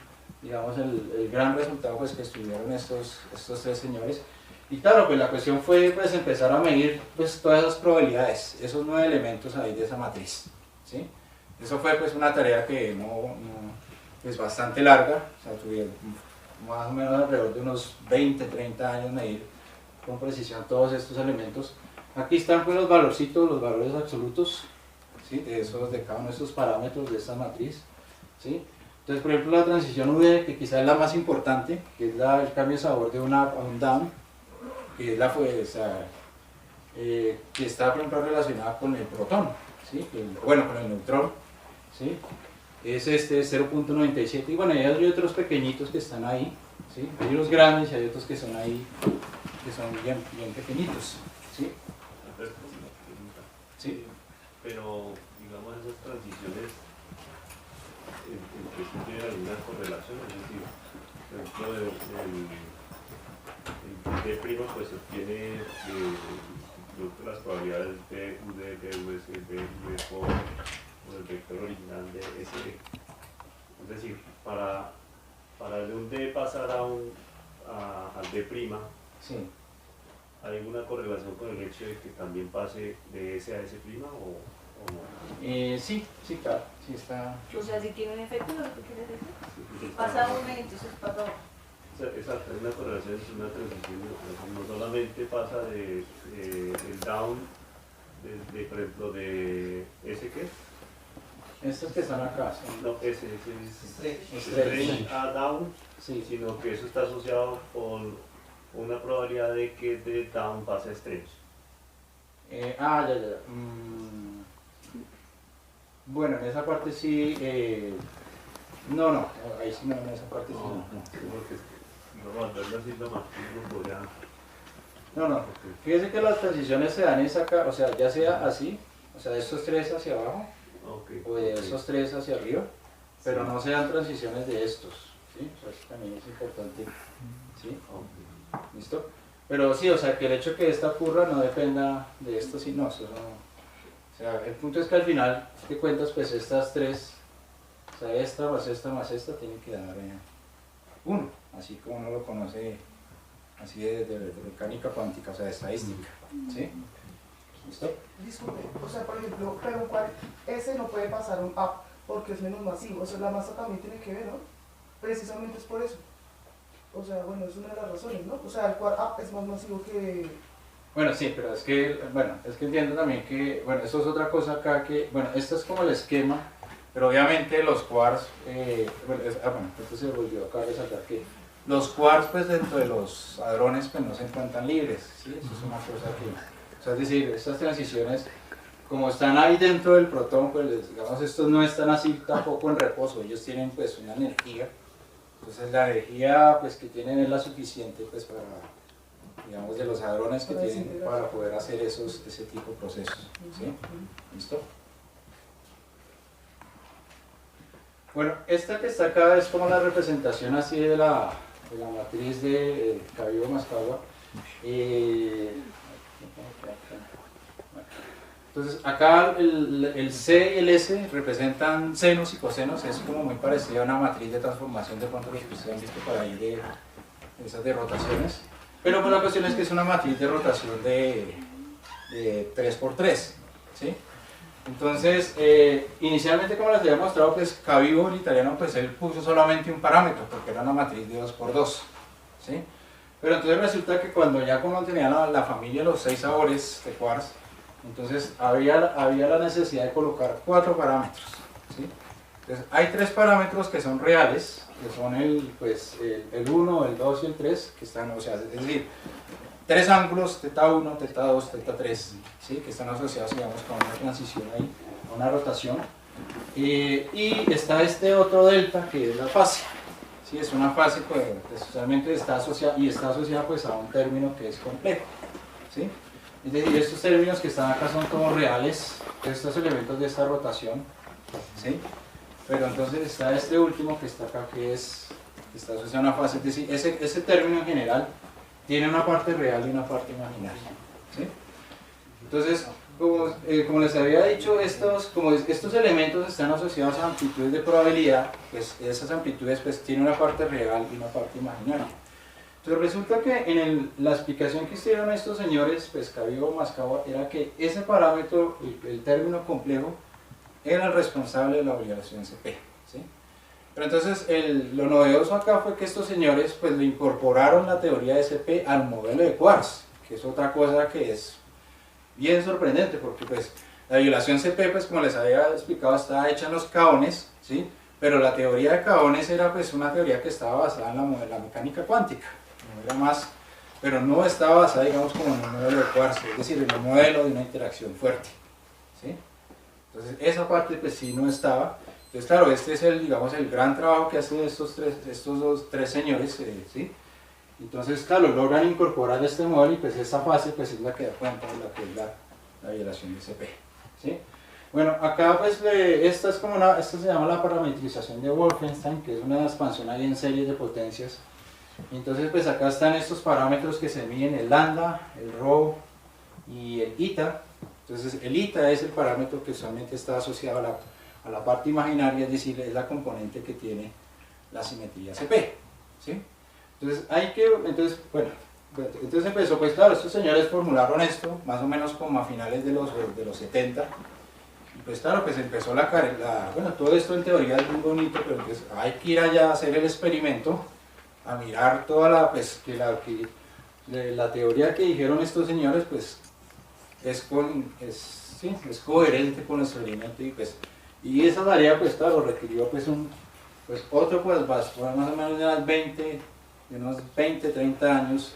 digamos, el gran resultado pues que estudiaron estos tres señores. Y claro, pues la cuestión fue pues empezar a medir pues todas esas probabilidades, esos 9 elementos ahí de esa matriz, ¿sí? Eso fue pues una tarea que pues bastante larga, o sea, tuvieron más o menos alrededor de unos 20, 30 años medir con precisión todos estos elementos. Aquí están pues los valorcitos, los valores absolutos, ¿sí? De cada uno de estos parámetros de esta matriz, ¿sí? Entonces, por ejemplo, la transición UD, que quizás es la más importante, que es el cambio de sabor de un up a un down, que es que está por ejemplo relacionada con el protón, ¿sí? Bueno, con el neutrón, ¿sí? es este 0.97, y bueno, hay otros pequeñitos que están ahí, ¿sí? Hay unos grandes y hay otros que son ahí, que son bien pequeñitos, ¿sí? Sí. Pero, digamos, esas transiciones entre sí tienen alguna correlación, es decir, por ejemplo, el D' pues se obtiene de las probabilidades de UD, de US, de UFO, o el vector original de SD. Es decir, para de un D pasar al D', Sí. ¿hay alguna correlación con el hecho de que también pase de S a S' o no? Sí, claro, sí está. O sea, si tiene un efecto, lo que quiere decir. Si pasa una y entonces pasa otra. Exacto, es una correlación, es una transición, no solamente pasa el down, por ejemplo, de S que Estos que están acá son no, S es stretch. a down, Sí. sino que eso está asociado con una probabilidad de que de down pase a stretch. Ya. Bueno, en esa parte sí. No, ahí sí no, en esa parte sí no. Porque no, andando haciendo más, no podría. No. Fíjese que las transiciones se dan es acá, o sea, ya sea así, o sea, de estos tres hacia abajo, o de estos tres hacia arriba, pero no se dan transiciones de estos, ¿sí? O sea, eso también es importante, ¿sí? ¿Listo? Pero sí, o sea, que el hecho de que esta ocurra no dependa de esto, sí, no, eso no. O sea, el punto es que al final, si te cuentas, pues estas tres, o sea, esta más esta, tienen que dar 1, así como uno lo conoce, así de mecánica cuántica, o sea, de estadística, ¿sí? ¿Listo? Disculpe, o sea, por ejemplo, pero un cual ese no puede pasar un up porque es menos masivo, o sea, la masa también tiene que ver, ¿no? Precisamente es por eso. O sea, bueno, es una de las razones, ¿no? O sea, el quad up es más masivo que... Bueno, sí, pero es que entiendo también que, bueno, esto es otra cosa acá que, bueno, esto es como el esquema, pero obviamente los quarks, entonces se volvió acá a resaltar que los quarks, pues dentro de los hadrones, pues no se encuentran libres, ¿sí? Eso es una cosa que, o sea, es decir, estas transiciones, como están ahí dentro del protón, pues digamos, estos no están así tampoco en reposo, ellos tienen pues una energía, entonces la energía pues que tienen es la suficiente pues para, digamos, de los hadrones que tienen para poder hacer ese tipo de procesos, ¿sí? ¿Listo? Bueno, esta que está acá es como la representación así de la matriz de Cabibbo-Mascagua. Entonces acá el C y el S representan senos y cosenos, es como muy parecido a una matriz de transformación de pronto que ustedes han visto por ahí de esas de rotaciones, pero pues la cuestión es que es una matriz de rotación de 3×3, ¿sí? Entonces, inicialmente, como les había mostrado, pues Cabibbo, el italiano, pues él puso solamente un parámetro, porque era una matriz de 2×2, ¿sí? Pero entonces resulta que cuando ya como tenía la familia los 6 sabores de quarks, entonces había la necesidad de colocar 4 parámetros, ¿sí? Entonces, hay 3 parámetros que son reales, que son el 1, el 2 y el 3, que están, o sea, es decir, 3 ángulos, θ1, θ2, θ3, ¿sí? Que están asociados, digamos, con una transición ahí, a una rotación. Y está este otro delta, que es la fase. ¿Sí? Es una fase pues, especialmente está asociada pues, a un término que es complejo. ¿Sí? Es decir, estos términos que están acá son como reales, estos elementos de esta rotación. ¿Sí? Pero entonces está este último que está acá, que está asociado a una fase. Es decir, ese término en general tiene una parte real y una parte imaginaria, ¿sí? Entonces, como les había dicho, estos elementos están asociados a amplitudes de probabilidad, pues esas amplitudes pues tienen una parte real y una parte imaginaria. Entonces resulta que en la explicación que hicieron estos señores, pues Cabibbo-Mascagua, era que ese parámetro, el término complejo, era el responsable de la obligación CP, ¿sí? Pero entonces lo novedoso acá fue que estos señores pues le incorporaron la teoría de CP al modelo de quarks, que es otra cosa que es bien sorprendente, porque pues la violación CP, pues como les había explicado, estaba hecha en los kaones, ¿sí? Pero la teoría de kaones era pues una teoría que estaba basada en la mecánica cuántica, no era más, pero no estaba basada, digamos, como en el modelo de quarks, es decir, en el modelo de una interacción fuerte, ¿sí? Entonces esa parte pues sí no estaba. Entonces, claro, este es el, digamos, el gran trabajo que hacen estos tres señores, ¿sí? Entonces, claro, logran incorporar este modelo y pues esta fase pues es la que da cuenta de lo que es la violación de CP, ¿sí? Bueno, acá pues esta se llama la parametrización de Wolfenstein, que es una expansión ahí en series de potencias. Entonces pues acá están estos parámetros que se miden, el lambda, el rho y el eta. Entonces el eta es el parámetro que usualmente está asociado a la parte imaginaria, es decir, es la componente que tiene la simetría CP, ¿sí? Entonces entonces empezó, pues claro, estos señores formularon esto más o menos como a finales de los 70. Y pues claro, pues empezó bueno, todo esto en teoría es muy bonito, pero pues hay que ir allá a hacer el experimento, a mirar toda la teoría que dijeron estos señores, pues es coherente con el experimento, y esa tarea pues claro requirió pues otro pues más o menos de unos 20, 30 años,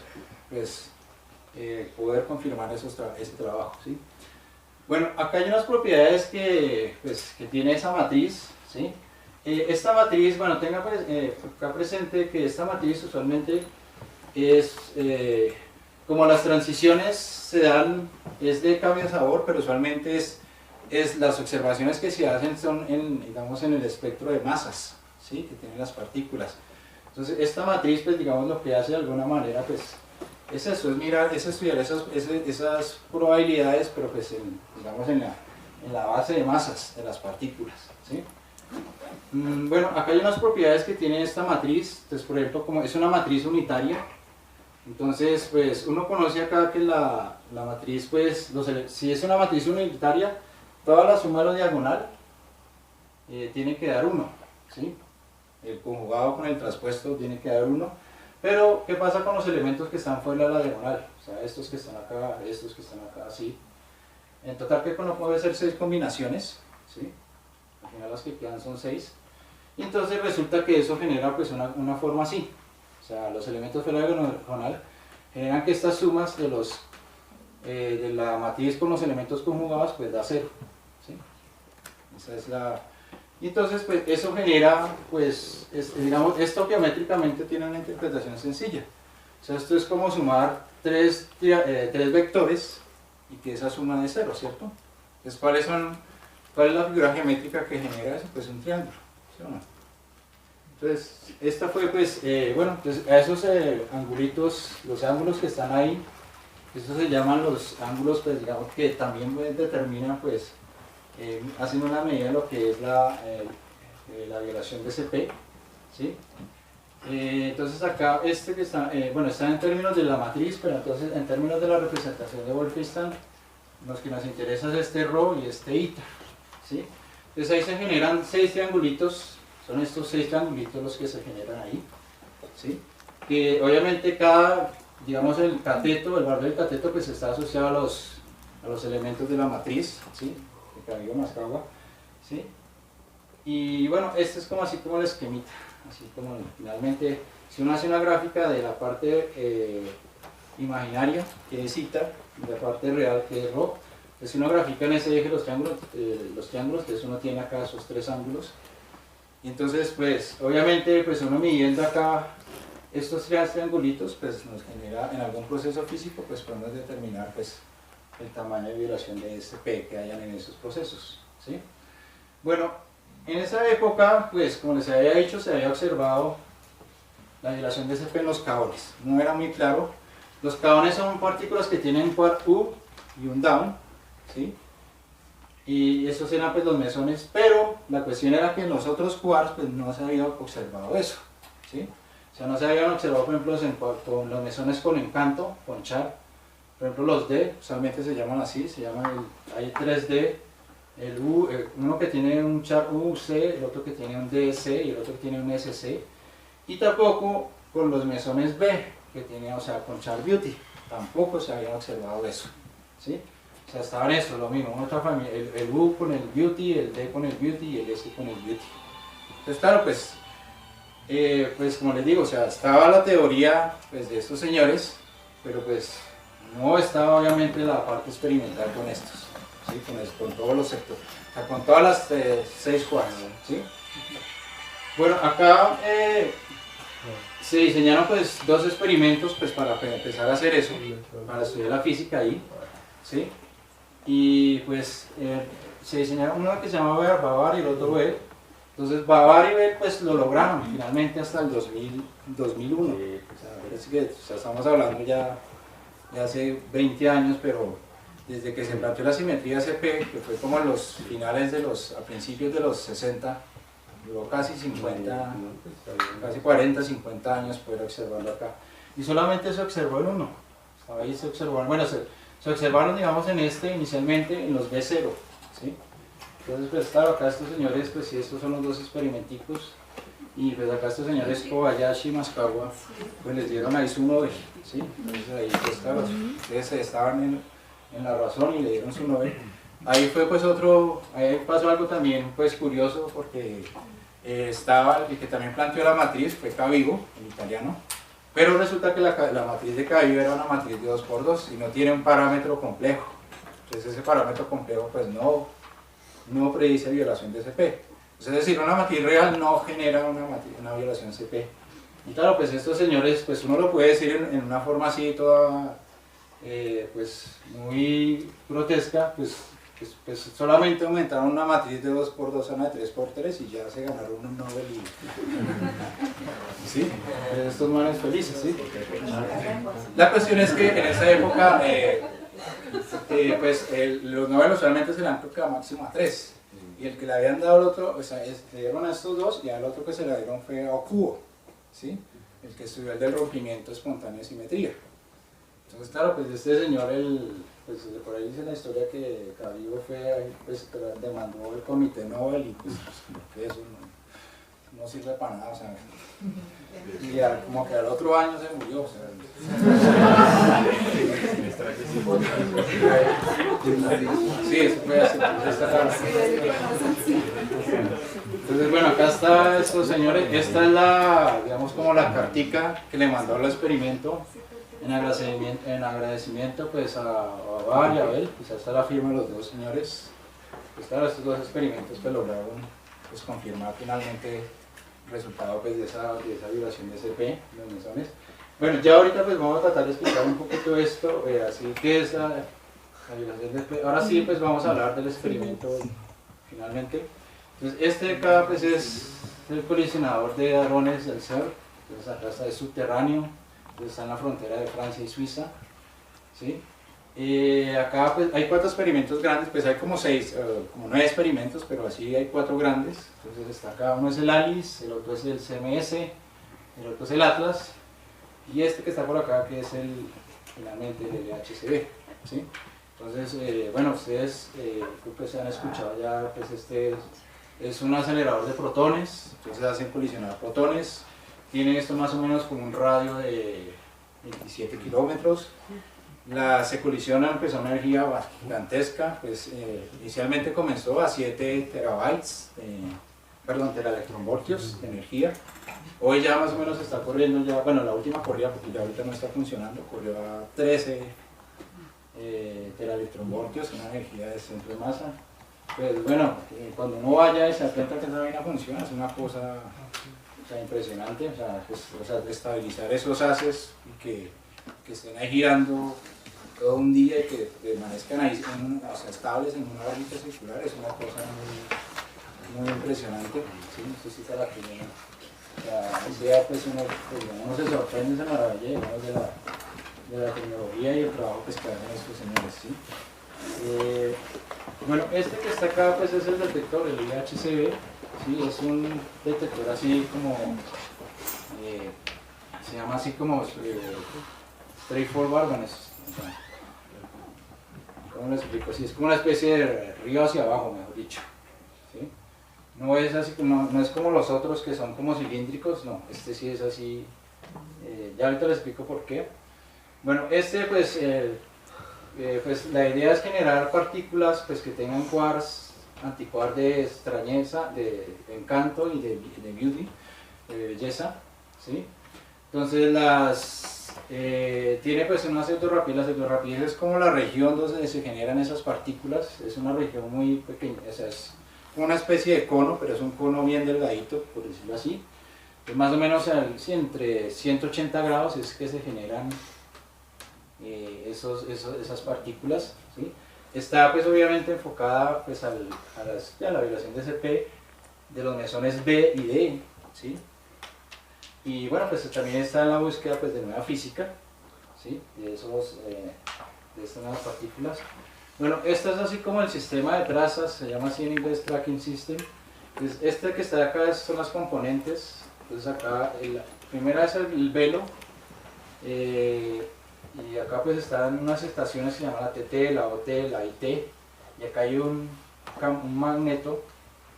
pues poder confirmar ese trabajo, ¿sí? Bueno, acá hay unas propiedades que tiene esa matriz, ¿sí? Esta matriz, bueno, tenga acá presente que esta matriz usualmente es, como las transiciones se dan, es de cambio de sabor, pero usualmente las observaciones que se hacen son digamos, en el espectro de masas, ¿sí? Que tienen las partículas. Entonces, esta matriz, pues digamos, lo que hace de alguna manera, pues, es eso, es estudiar esas probabilidades, pero pues digamos en la base de masas de las partículas, ¿sí? Bueno, acá hay unas propiedades que tiene esta matriz. Entonces, por ejemplo, como es una matriz unitaria, entonces pues uno conoce acá que la matriz, pues, si es una matriz unitaria, toda la suma de lo diagonal tiene que dar 1, ¿sí? El conjugado con el traspuesto tiene que dar 1. Pero, ¿qué pasa con los elementos que están fuera de la diagonal? O sea, estos que están acá, así. En total, que puede ser 6 combinaciones, ¿sí? Al final las que quedan son 6. Y entonces resulta que eso genera pues una forma así. O sea, los elementos fuera de la diagonal generan que estas sumas de la matriz con los elementos conjugados pues da 0, ¿sí? Esa es la... Y entonces, pues, eso genera, pues, digamos, esto geométricamente tiene una interpretación sencilla. O sea, esto es como sumar tres vectores y que esa suma de 0, ¿cierto? Entonces, ¿cuál es la figura geométrica que genera eso? Pues un triángulo, ¿sí o no? Entonces, esta fue, pues, bueno, entonces a esos angulitos, los ángulos que están ahí, estos se llaman los ángulos, pues, digamos, que también determinan, pues, hacen una medida de lo que es la violación de CP, ¿sí? Entonces acá que está, bueno, está en términos de la matriz, pero entonces en términos de la representación de Wolfenstein, los que nos interesa es este rho y este eta, ¿sí? Entonces ahí se generan 6 triangulitos, son estos 6 triangulitos los que se generan ahí, ¿sí? Que obviamente digamos el valor del cateto pues está asociado a los elementos de la matriz, ¿sí? Cabello más agua, ¿sí? Y bueno, este es así como el esquemita, así como finalmente, si uno hace una gráfica de la parte imaginaria, que es eta, y la parte real, que es rho, pues si uno grafica en ese eje los triángulos, entonces uno tiene acá esos 3 ángulos, y entonces pues obviamente pues uno midiendo acá estos 3 triangulitos, pues nos genera en algún proceso físico, pues podemos determinar pues el tamaño de violación de SP que hayan en esos procesos, ¿sí? Bueno, en esa época, pues como les había dicho, se había observado la violación de SP en los caones. No era muy claro. Los caones son partículas que tienen un quark up y un down, ¿sí? Y esos eran pues los mesones, pero la cuestión era que en los otros quarks pues no se había observado eso, ¿sí? O sea, no se habían observado, por ejemplo, con los mesones con encanto, con char. Por ejemplo, los D, usualmente se llaman así, hay 3D, uno que tiene un char UC, el otro que tiene un DC y el otro que tiene un SC, y tampoco con los mesones B, que tiene, o sea, con char beauty, tampoco se había observado eso, ¿sí? O sea, estaban eso, lo mismo, otra familia, el U con el beauty, el D con el beauty y el S con el beauty. Entonces, claro, pues como les digo, o sea, estaba la teoría pues, de estos señores, pero pues no estaba obviamente la parte experimental con estos, ¿sí? Con todos los sectores, o sea, con todas las 6 quarks, ¿sí? Bueno, acá se diseñaron pues 2 experimentos pues, para empezar a hacer eso, para estudiar la física ahí, ¿sí? Y pues se diseñaron uno que se llama Bavar y el otro Bell. Entonces Bavar y Bell pues lo lograron finalmente hasta el 2001. O sea, estamos hablando ya de hace 20 años, pero desde que se planteó la simetría CP, que fue como a los finales a principios de los 60, duró casi 50, casi 40, 50 años poder observarlo acá. Y solamente se observó en uno. Ahí se observaron, bueno, se observaron, digamos, inicialmente en los B0, ¿sí? Entonces, pues claro, acá estos señores, pues sí, estos son los 2 experimenticos, y pues acá estos señores Kobayashi y Masukawa, pues les dieron ahí su Nobel, ¿sí? Entonces ahí, pues claro, ustedes estaban en la razón y le dieron su Nobel. Ahí fue pues ahí pasó algo también pues curioso, porque estaba el que también planteó la matriz, fue Cavigo, el italiano, pero resulta que la matriz de Cavigo era una matriz de 2×2 y no tiene un parámetro complejo. Entonces ese parámetro complejo pues no predice violación de CP. Es decir, una matriz real no genera una violación CP. Y claro, pues estos señores, pues uno lo puede decir en una forma así toda, pues muy grotesca, pues solamente aumentaron una matriz de 2×2 a una de 3×3 y ya se ganaron un Nobel y... ¿Sí? Estos manes felices, ¿sí? La cuestión es que en esa época, pues los Nobel usualmente se le han tocado máximo a 3. Y el que le habían dado al otro, o sea, le dieron a estos 2 y al otro que se le dieron fue a Okubo, ¿sí? El que estudió el del rompimiento espontáneo de simetría. Entonces, claro, pues este señor, pues por ahí dice la historia que Cavigo fue, pues demandó el comité Nobel y pues que eso no sirve para nada, o sea, y ya, como que al otro año se murió, o sea. Sí, eso fue así. Entonces, bueno, acá está estos señores, esta es digamos como la cartica que le mandó al experimento en agradecimiento pues a Bavar y a Bell, pues está la firma de los 2 señores. Pues claro, estos 2 experimentos que lograron pues confirmar finalmente el resultado pues de esa violación de CP, de mesones. Bueno, ya ahorita pues vamos a tratar de explicar un poquito esto, así que es la violación de CP. Ahora sí pues vamos a hablar del experimento finalmente. Entonces este de acá pues es el colisionador de hadrones del CERN. Entonces acá está, es subterráneo, entonces está en la frontera de Francia y Suiza, ¿sí? Acá pues hay 4 experimentos grandes, pues hay como 9 experimentos, pero así hay 4 grandes. Entonces está acá, uno es el ALICE, el otro es el CMS, el otro es el ATLAS, y este que está por acá que es finalmente el LHCb, ¿sí? Entonces, bueno, ustedes pues han escuchado ya, pues este es un acelerador de protones, entonces hacen colisionar protones, tiene esto más o menos con un radio de 27 kilómetros. Se colisionan pues a una energía gigantesca, pues inicialmente comenzó a 7 teraelectronvoltios de energía. Hoy ya más o menos está corriendo ya, bueno, la última corrida, porque ya ahorita no está funcionando, corrió a 13 teraelectronvoltios, una energía de centro de masa. Pues bueno, cuando uno vaya y se da cuenta que esa vaina funciona, es una cosa, o sea, impresionante, o sea, estabilizar esos haces y que estén ahí girando todo un día y que permanezcan ahí o sea, estables en una órbita circular, es una cosa muy impresionante. ¿Sí? Esto sí está la primera. O sea, pues uno se sorprende, se maravilla, digamos, de la tecnología y el trabajo que hacen estos señores. ¿Sí? Bueno, este que está acá pues es el detector, el IHCb, ¿sí? Es un detector así como, se llama así como straightforward, bueno, ¿cómo lo explico? Sí, es como una especie de río hacia abajo, mejor dicho. ¿Sí? No es así, no es como los otros que son como cilíndricos, no, este sí es así, ya ahorita les explico por qué. Bueno, este pues, pues la idea es generar partículas pues, que tengan quarks, antiquarks de extrañeza, de encanto y de beauty, de belleza, ¿sí? Entonces Tiene pues una pseudorrapidez. La pseudorrapidez es como la región donde se generan esas partículas, es una región muy pequeña, o sea, es una especie de cono, pero es un cono bien delgadito, por decirlo así. Es más o menos sí, entre 180 grados es que se generan esas partículas, ¿sí? Está pues obviamente enfocada pues a la violación de CP de los mesones B y D, ¿sí? Y bueno, pues también está en la búsqueda pues, de nueva física, ¿sí? De estas nuevas partículas. Bueno, esto es así como el sistema de trazas, se llama así en inglés Tracking System. Entonces, este que está acá son las componentes. Entonces acá, la primera es el velo, y acá pues están unas estaciones que se llaman la TT, la OT, la IT, y acá hay un magneto,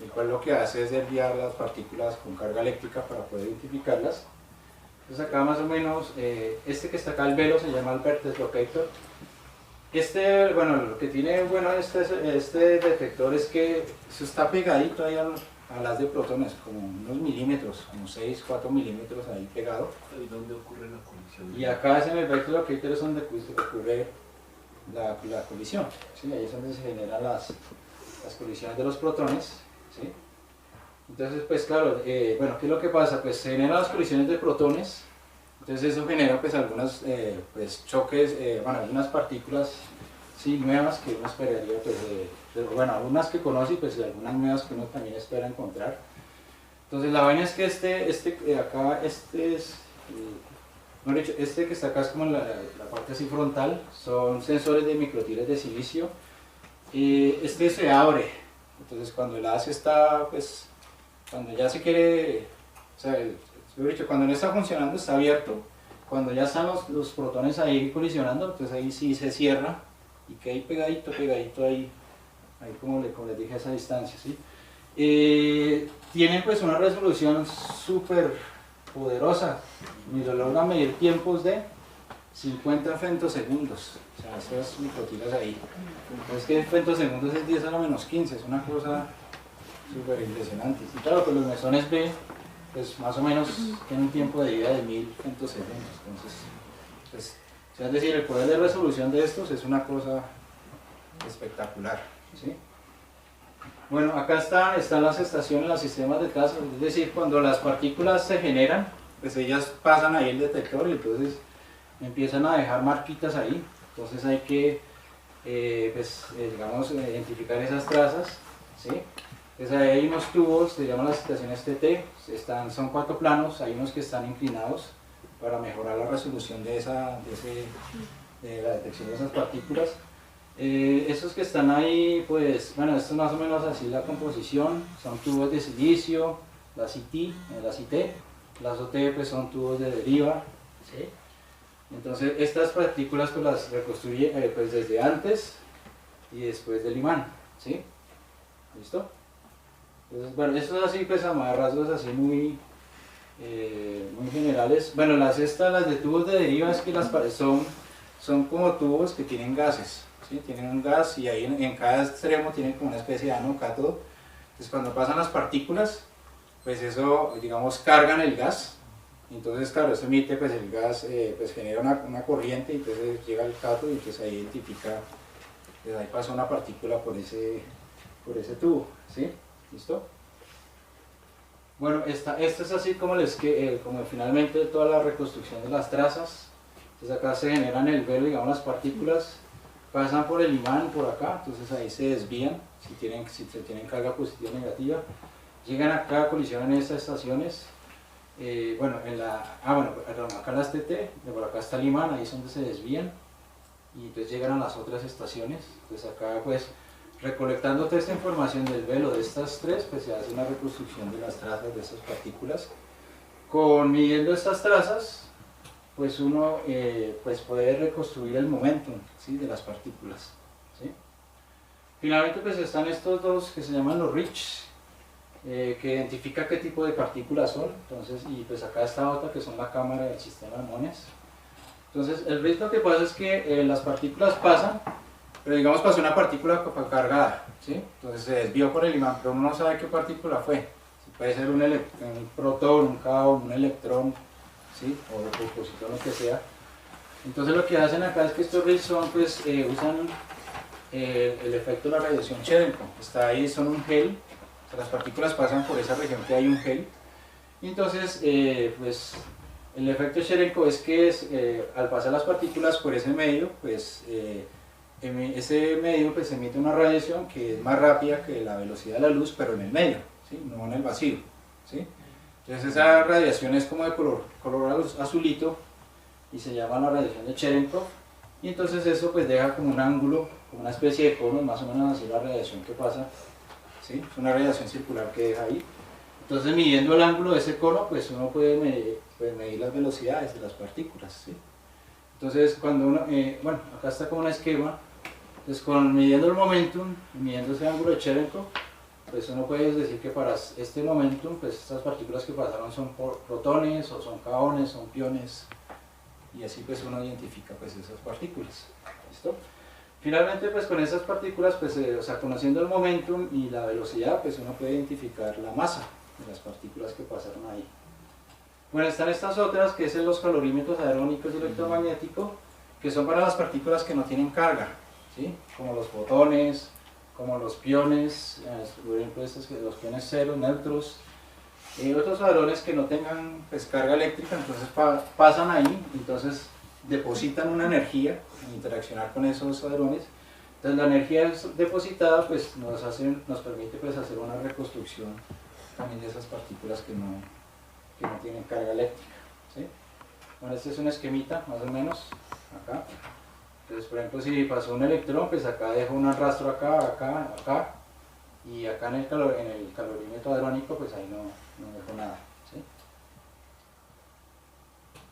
el cual lo que hace es desviar las partículas con carga eléctrica para poder identificarlas. Entonces acá más o menos, este que está acá, el velo, se llama el Vertex Locator. Bueno, lo que tiene bueno este detector es que eso está pegadito ahí a las de protones, como unos milímetros, como 6, 4 milímetros ahí pegado. ¿Y dónde ocurre la colisión? Y acá es en el Vertex Locator es donde ocurre la colisión, ¿sí? Ahí es donde se generan las colisiones de los protones, ¿sí? Entonces, pues claro, bueno, ¿qué es lo que pasa? Pues se generan las colisiones de protones, entonces eso genera pues algunos pues, choques, bueno, algunas partículas sí, nuevas que uno esperaría, pues, bueno, algunas que conoce y pues algunas nuevas que uno también espera encontrar. Entonces la vaina es que acá, mejor dicho, este que está acá es como la parte así frontal, son sensores de microtiles de silicio, y este se abre, entonces cuando el haz está, pues, cuando ya se quiere, o sea, mejor dicho, cuando no está funcionando está abierto, cuando ya están los protones ahí colisionando, entonces ahí sí se cierra y queda ahí pegadito ahí como les dije a esa distancia, ¿sí? Tienen pues una resolución súper poderosa, y lo logran medir tiempos de 50 femtosegundos, o sea, esas microtilas ahí. Entonces que femtosegundos es 10 a la menos 15, es una cosa súper impresionante. Y claro, pues los mesones B, pues más o menos tienen un tiempo de vida de 1000 femtosegundos, entonces, pues, es decir, el poder de resolución de estos es una cosa espectacular, ¿sí? Bueno, acá están las estaciones, los sistemas de caso, es decir, cuando las partículas se generan, pues ellas pasan ahí el detector y entonces empiezan a dejar marquitas ahí, entonces hay que, digamos, identificar esas trazas, ¿sí? Entonces ahí hay unos tubos, se llaman las estaciones TT, son 4 planos, hay unos que están inclinados para mejorar la resolución de la detección de esas partículas. Esos que están ahí, pues, bueno, esto es más o menos así la composición, son tubos de silicio, las IT, las OT pues son tubos de deriva, ¿sí? Entonces estas partículas pues las reconstruye pues desde antes y después del imán, ¿sí? ¿Listo? Entonces, bueno, esto es así pues a rasgos así muy generales. Bueno, las de tubos de deriva es que las son como tubos que tienen gases, ¿sí? Tienen un gas y ahí en cada extremo tienen como una especie de ánodo cátodo. Entonces cuando pasan las partículas, pues eso, digamos, cargan el gas. Entonces, claro, eso emite, pues el gas pues genera una corriente y entonces llega al cátodo y entonces ahí identifica, pues ahí pasa una partícula por ese tubo, ¿sí? ¿Listo? Bueno, esto es así como como finalmente toda la reconstrucción de las trazas. Entonces acá se generan el velo, digamos, las partículas pasan por el imán por acá, entonces ahí se desvían si tienen carga positiva o negativa, llegan acá, colisionan en estas estaciones. Acá las TT, por acá está el imán, ahí es donde se desvían y entonces llegan a las otras estaciones. Entonces acá pues recolectando toda esta información del velo de estas tres, pues se hace una reconstrucción de las trazas de estas partículas. Midiendo estas trazas, pues uno pues puede reconstruir el momentum, ¿sí? De las partículas, ¿sí? Finalmente pues están estos dos que se llaman los RICH, que identifica qué tipo de partículas son. Entonces, y pues acá está otra que son la cámara del sistema de Mones. Entonces el RICH lo que pasa es que las partículas pasan, pero digamos pasó una partícula cargada, ¿sí? Entonces se desvió por el imán, pero uno no sabe qué partícula fue. Puede ser un protón, un kaon, un electrón, ¿sí? O opositor, lo que sea. Entonces lo que hacen acá es que estos RILs son, pues, usan el efecto de la radiación Cherenkov. Está ahí, son un gel, o sea, las partículas pasan por esa región que hay un gel. Y entonces, pues, el efecto Cherenkov es que al pasar las partículas por ese medio, pues, ese medio pues, emite una radiación que es más rápida que la velocidad de la luz, pero en el medio, ¿sí? No en el vacío, ¿sí? Entonces esa radiación es como de color azulito y se llama la radiación de Cherenkov, y entonces eso pues deja como un ángulo, como una especie de cono, más o menos así la radiación que pasa, ¿sí? Es una radiación circular que deja ahí. Entonces midiendo el ángulo de ese cono pues uno puede medir las velocidades de las partículas, ¿sí? Entonces cuando uno, bueno, acá está como un esquema. Entonces, midiendo el momentum, midiendo ese ángulo de Cherenkov, pues uno puede decir que para este momentum, pues estas partículas que pasaron son protones, o son kaones, son piones, y así pues uno identifica pues esas partículas. ¿Listo? Finalmente, pues con esas partículas, pues, o sea, conociendo el momentum y la velocidad, pues uno puede identificar la masa de las partículas que pasaron ahí. Bueno, están estas otras, que son los calorímetros hadrónicos y electromagnéticos, que son para las partículas que no tienen carga, ¿sí? Como los fotones, como los piones, por ejemplo los piones cero, neutros, y otros hadrones que no tengan pues, carga eléctrica, entonces pasan ahí, entonces depositan una energía en interaccionar con esos hadrones. Entonces la energía depositada pues, nos permite pues, hacer una reconstrucción también de esas partículas que no tienen carga eléctrica, ¿sí? Bueno, este es un esquemita más o menos acá. Entonces, por ejemplo, si pasó un electrón, pues acá dejo un rastro acá, y acá en el calorímetro hadrónico, pues ahí no dejo nada, ¿sí?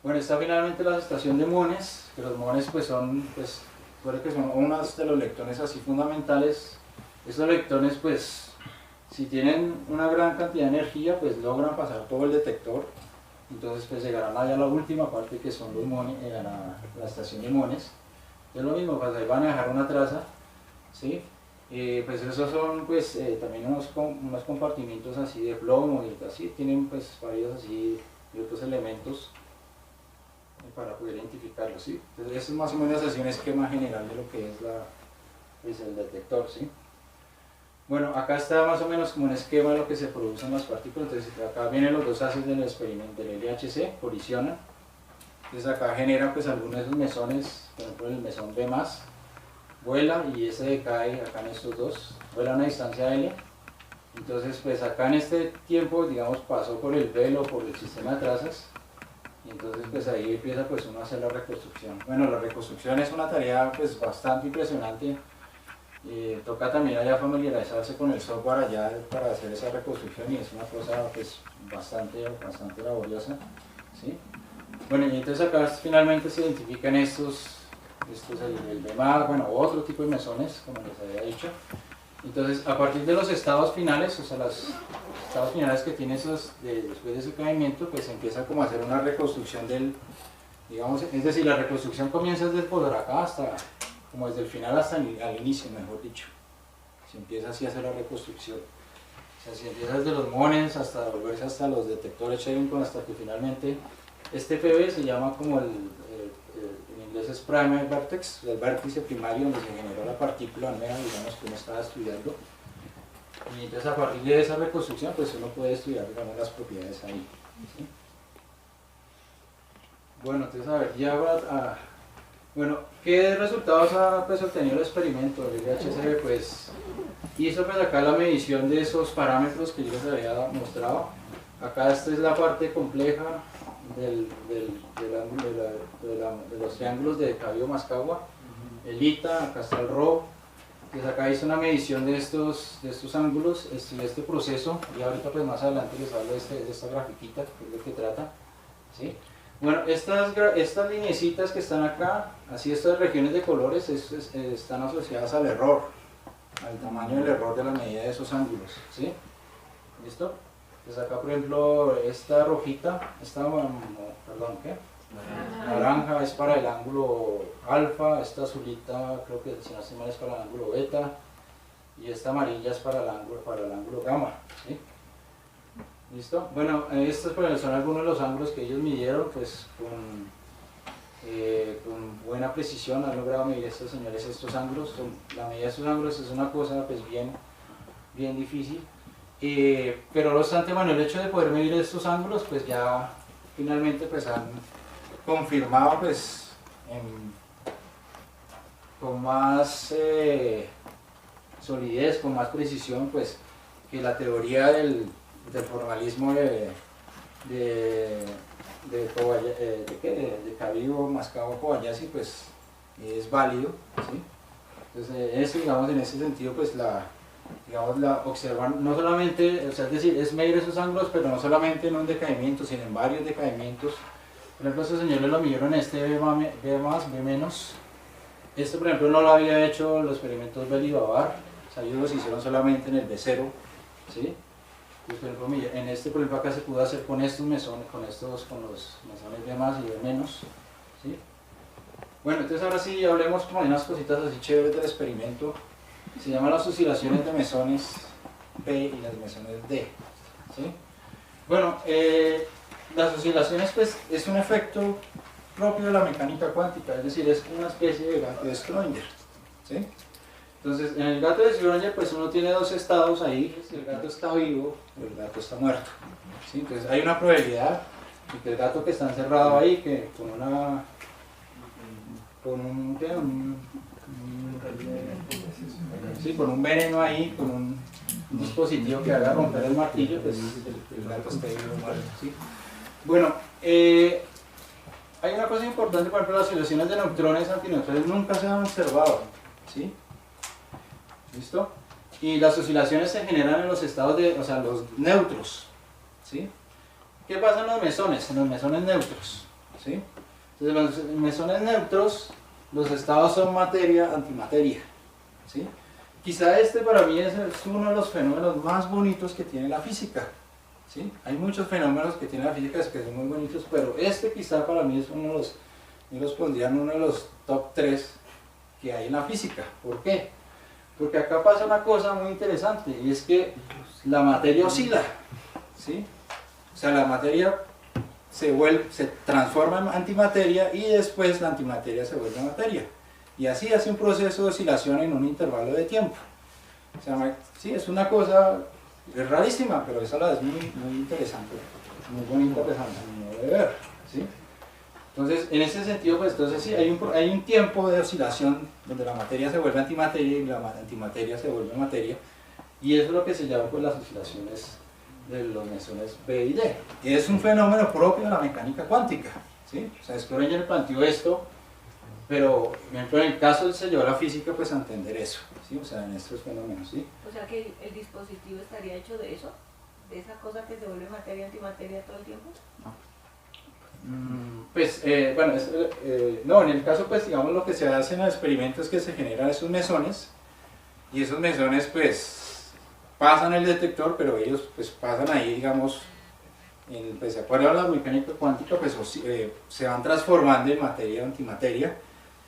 Bueno, está finalmente la estación de muones, que los muones pues son, pues, puede que son unos de los lectrones así fundamentales. Estos lectrones, pues, si tienen una gran cantidad de energía, pues logran pasar todo el detector, entonces pues llegarán allá a la última parte que son los muones, la estación de muones. Es lo mismo, pues ahí van a dejar una traza, ¿sí? Pues esos son pues también unos compartimientos así de plomo y así, tienen pues varios así de otros elementos para poder identificarlos, ¿sí? Entonces eso es más o menos así un esquema general de lo que es pues, el detector, ¿sí? Bueno, acá está más o menos como un esquema de lo que se produce en las partículas. Entonces acá vienen los dos haces del experimento del LHC, colisionan. Entonces acá genera pues algunos de esos mesones, por ejemplo el mesón B+, vuela y ese decae acá en estos dos, vuela a una distancia L. Entonces pues acá en este tiempo, digamos, pasó por el velo, por el sistema de trazas, y entonces pues ahí empieza pues uno a hacer la reconstrucción. Bueno, la reconstrucción es una tarea pues bastante impresionante. Toca también allá familiarizarse con el software allá para hacer esa reconstrucción, y es una cosa pues bastante laboriosa, ¿sí? Bueno, y entonces acá finalmente se identifican estos el B+, bueno, otro tipo de mesones, como les había dicho. Entonces, a partir de los estados finales, o sea, los estados finales que tiene esos, después de ese caimiento, pues empieza como a hacer una reconstrucción digamos, es decir, la reconstrucción comienza desde por acá hasta, como desde el final hasta al inicio, mejor dicho. Se empieza así a hacer la reconstrucción. O sea, se empieza desde los mones hasta volverse hasta los detectores Cherenkov, hasta que finalmente este PB se llama como en inglés es primary vertex, el vértice primario donde se generó la partícula nueva, digamos, que uno estaba estudiando. Y entonces a partir de esa reconstrucción pues uno puede estudiar, digamos, las propiedades ahí, ¿sí? Bueno, entonces a ver, ya bueno, ¿qué resultados ha pues, obtenido el experimento? El LHC pues hizo pues acá la medición de esos parámetros que yo les había mostrado. Acá esta es la parte compleja de los triángulos de Cabio-Mascagua, el ITA, acá está el RO. Entonces acá hice una medición de estos ángulos, este proceso, y ahorita pues más adelante les hablo de esta grafiquita, que es lo que trata, ¿sí? Bueno, estas lineecitas que están acá, así estas regiones de colores, están asociadas al error, al tamaño del error de la medida de esos ángulos, ¿sí? ¿Listo? Entonces acá por ejemplo, esta rojita, naranja es para el ángulo alfa, esta azulita creo que si no estoy mal es para el ángulo beta, y esta amarilla es para el ángulo gamma, ¿sí? ¿Listo? Bueno, estos son algunos de los ángulos que ellos midieron pues, con buena precisión han logrado medir estos señores estos ángulos. La medida de estos ángulos es una cosa pues bien difícil, pero no obstante, bueno, el hecho de poder medir estos ángulos pues ya finalmente pues han confirmado pues con más solidez, con más precisión pues que la teoría del formalismo de Kavivo, Mascabo, Kobayashi pues es válido, ¿sí? Entonces eso, digamos, en ese sentido pues observar no solamente, o sea, es decir, es medir esos ángulos, pero no solamente en un decaimiento, sino en varios decaimientos. Por ejemplo, estos señores lo midieron en este B+, B-. Este, por ejemplo, no lo había hecho los experimentos Bell y Bavar, o sea, ellos los hicieron solamente en el B0, ¿sí? Entonces, por ejemplo, en este, por ejemplo, acá se pudo hacer con estos mesones, con los mesones B+ y B-, ¿sí? Bueno, entonces ahora sí hablemos como de unas cositas así chéveres del experimento. Se llaman las oscilaciones de mesones P y las mesones D, ¿sí? Bueno, las oscilaciones pues es un efecto propio de la mecánica cuántica, es decir, es una especie de gato de Schrödinger, ¿sí? Entonces, en el gato de Schrödinger pues uno tiene dos estados ahí, si el gato está vivo o el gato está muerto, ¿sí? Entonces hay una probabilidad de que el gato que está encerrado ahí, que con un veneno ahí, con un dispositivo que haga romper el martillo, pues el gato está vivo o muerto, ¿sí? Bueno, hay una cosa importante, por ejemplo, las oscilaciones de neutrones y antineutrones nunca se han observado, ¿sí? ¿Listo? Y las oscilaciones se generan en los estados o sea, los neutros, ¿sí? ¿Qué pasa en los mesones? En los mesones neutros, ¿sí? Entonces, los mesones neutros, los estados son materia, antimateria, ¿sí? Quizá este para mí es uno de los fenómenos más bonitos que tiene la física, ¿sí? Hay muchos fenómenos que tiene la física que son muy bonitos, pero este quizá para mí es uno de los, yo los pondría en uno de los top 3 que hay en la física. ¿Por qué? Porque acá pasa una cosa muy interesante, y es que la materia oscila, ¿sí? O sea, la materia se transforma en antimateria y después la antimateria se vuelve materia. Y así hace un proceso de oscilación en un intervalo de tiempo. O sea, sí, es una cosa, es rarísima, pero esa la es muy interesante, muy bonita de ver, ¿sí? Entonces, en ese sentido, pues entonces sí, hay un tiempo de oscilación donde la materia se vuelve antimateria y la antimateria se vuelve materia, y eso es lo que se llama pues las oscilaciones de los mesones B y D. Y es un fenómeno propio de la mecánica cuántica, ¿sí? O sea, Schrödinger planteó esto, pero por ejemplo, en el caso se llevó a la física pues a entender eso, ¿sí? O sea, en estos fenómenos, ¿sí? O sea que el dispositivo estaría hecho de eso, de esa cosa que se vuelve materia antimateria todo el tiempo. Pues, bueno, no, en el caso pues digamos lo que se hace en el experimento es que se generan esos mesones, y esos mesones pues pasan el detector, pero ellos pues pasan ahí, digamos, pues de acuerdo a la mecánica cuántica, pues se van transformando en materia o antimateria,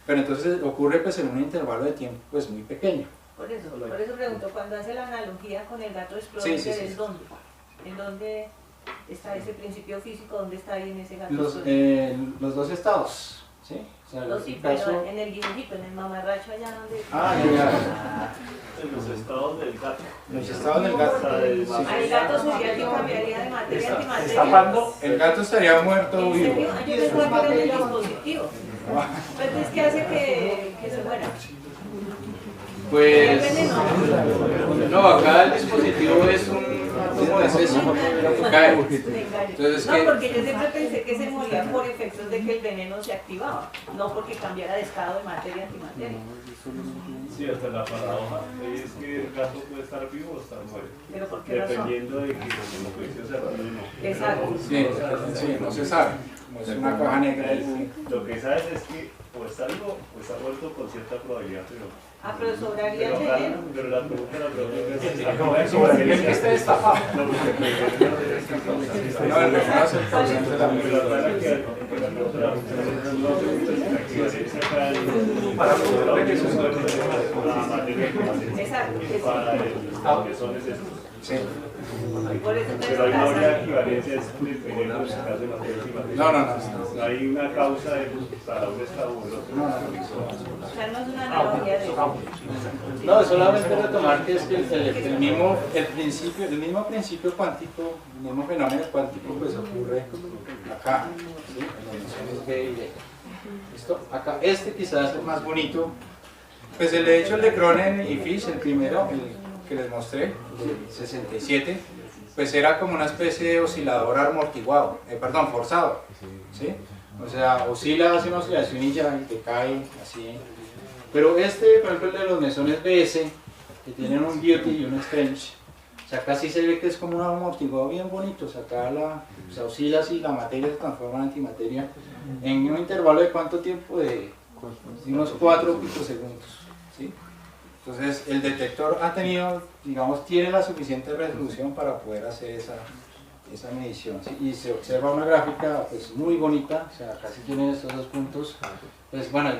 pero entonces ocurre pues en un intervalo de tiempo pues muy pequeño. Por eso pregunto, cuando hace la analogía con el gato de Schrödinger, sí. ¿En dónde está ese principio físico? ¿Dónde está ahí en ese gato? Los dos estados, ¿sí? O sea, sí, pero en el dibujito, en el mamarracho allá donde... En los estados del gato. Los estados del gato. El gato sería que cambiaría de materia a antimateria. Tapando, el gato estaría muerto o vivo. Yo pensaba que era el dispositivo. Entonces, ¿qué hace que se muera? Pues, no, acá el dispositivo es como de seso, que cae. Entonces, no, porque yo siempre pensé que se moría por efectos de que el veneno se activaba, no porque cambiara de estado de materia a antimateria. Sí, hasta la paradoja es que el gato puede estar vivo o estar muerto. ¿Pero por qué razón? Dependiendo de que como juicio se arruine o no. Exacto. Sí, no se sabe. Es una caja negra. Lo que sabes es que o está vivo o está muerto con cierta probabilidad, pero sobraría el veneno. Pero la pregunta es el que esté destapado. Exacto. Que son esos. Sí. Por eso pero ahí no habría equivalencia es dependiendo en el caso de materias y materias. No. Hay una causa para un estado u el otro. O sea, no es una analogía de eso. No, solamente retomar que es que el mismo principio cuántico, el mismo fenómeno cuántico pues ocurre acá, ¿sí? En las dimensiones B y D. ¿Listo? Acá, este quizás es el más bonito. Pues de hecho el de Cronen y Fish, el primero, el que les mostré, el 67, pues era como una especie de oscilador amortiguado, forzado, ¿sí? O sea, oscila, hace una oscilación y ya decae, así. Pero este, por ejemplo, el de los mesones BS, que tienen un beauty y un strange, o sea, acá sí se ve que es como un amortiguado bien bonito, o sea, acá se oscila así, la materia se transforma en antimateria, en un intervalo de ¿cuánto tiempo? De unos 4 picosegundos, ¿sí? Entonces, el detector ha tenido, digamos, tiene la suficiente resolución para poder hacer esa medición, ¿sí? Y se observa una gráfica pues muy bonita, o sea, casi tiene estos dos puntos. Pues bueno,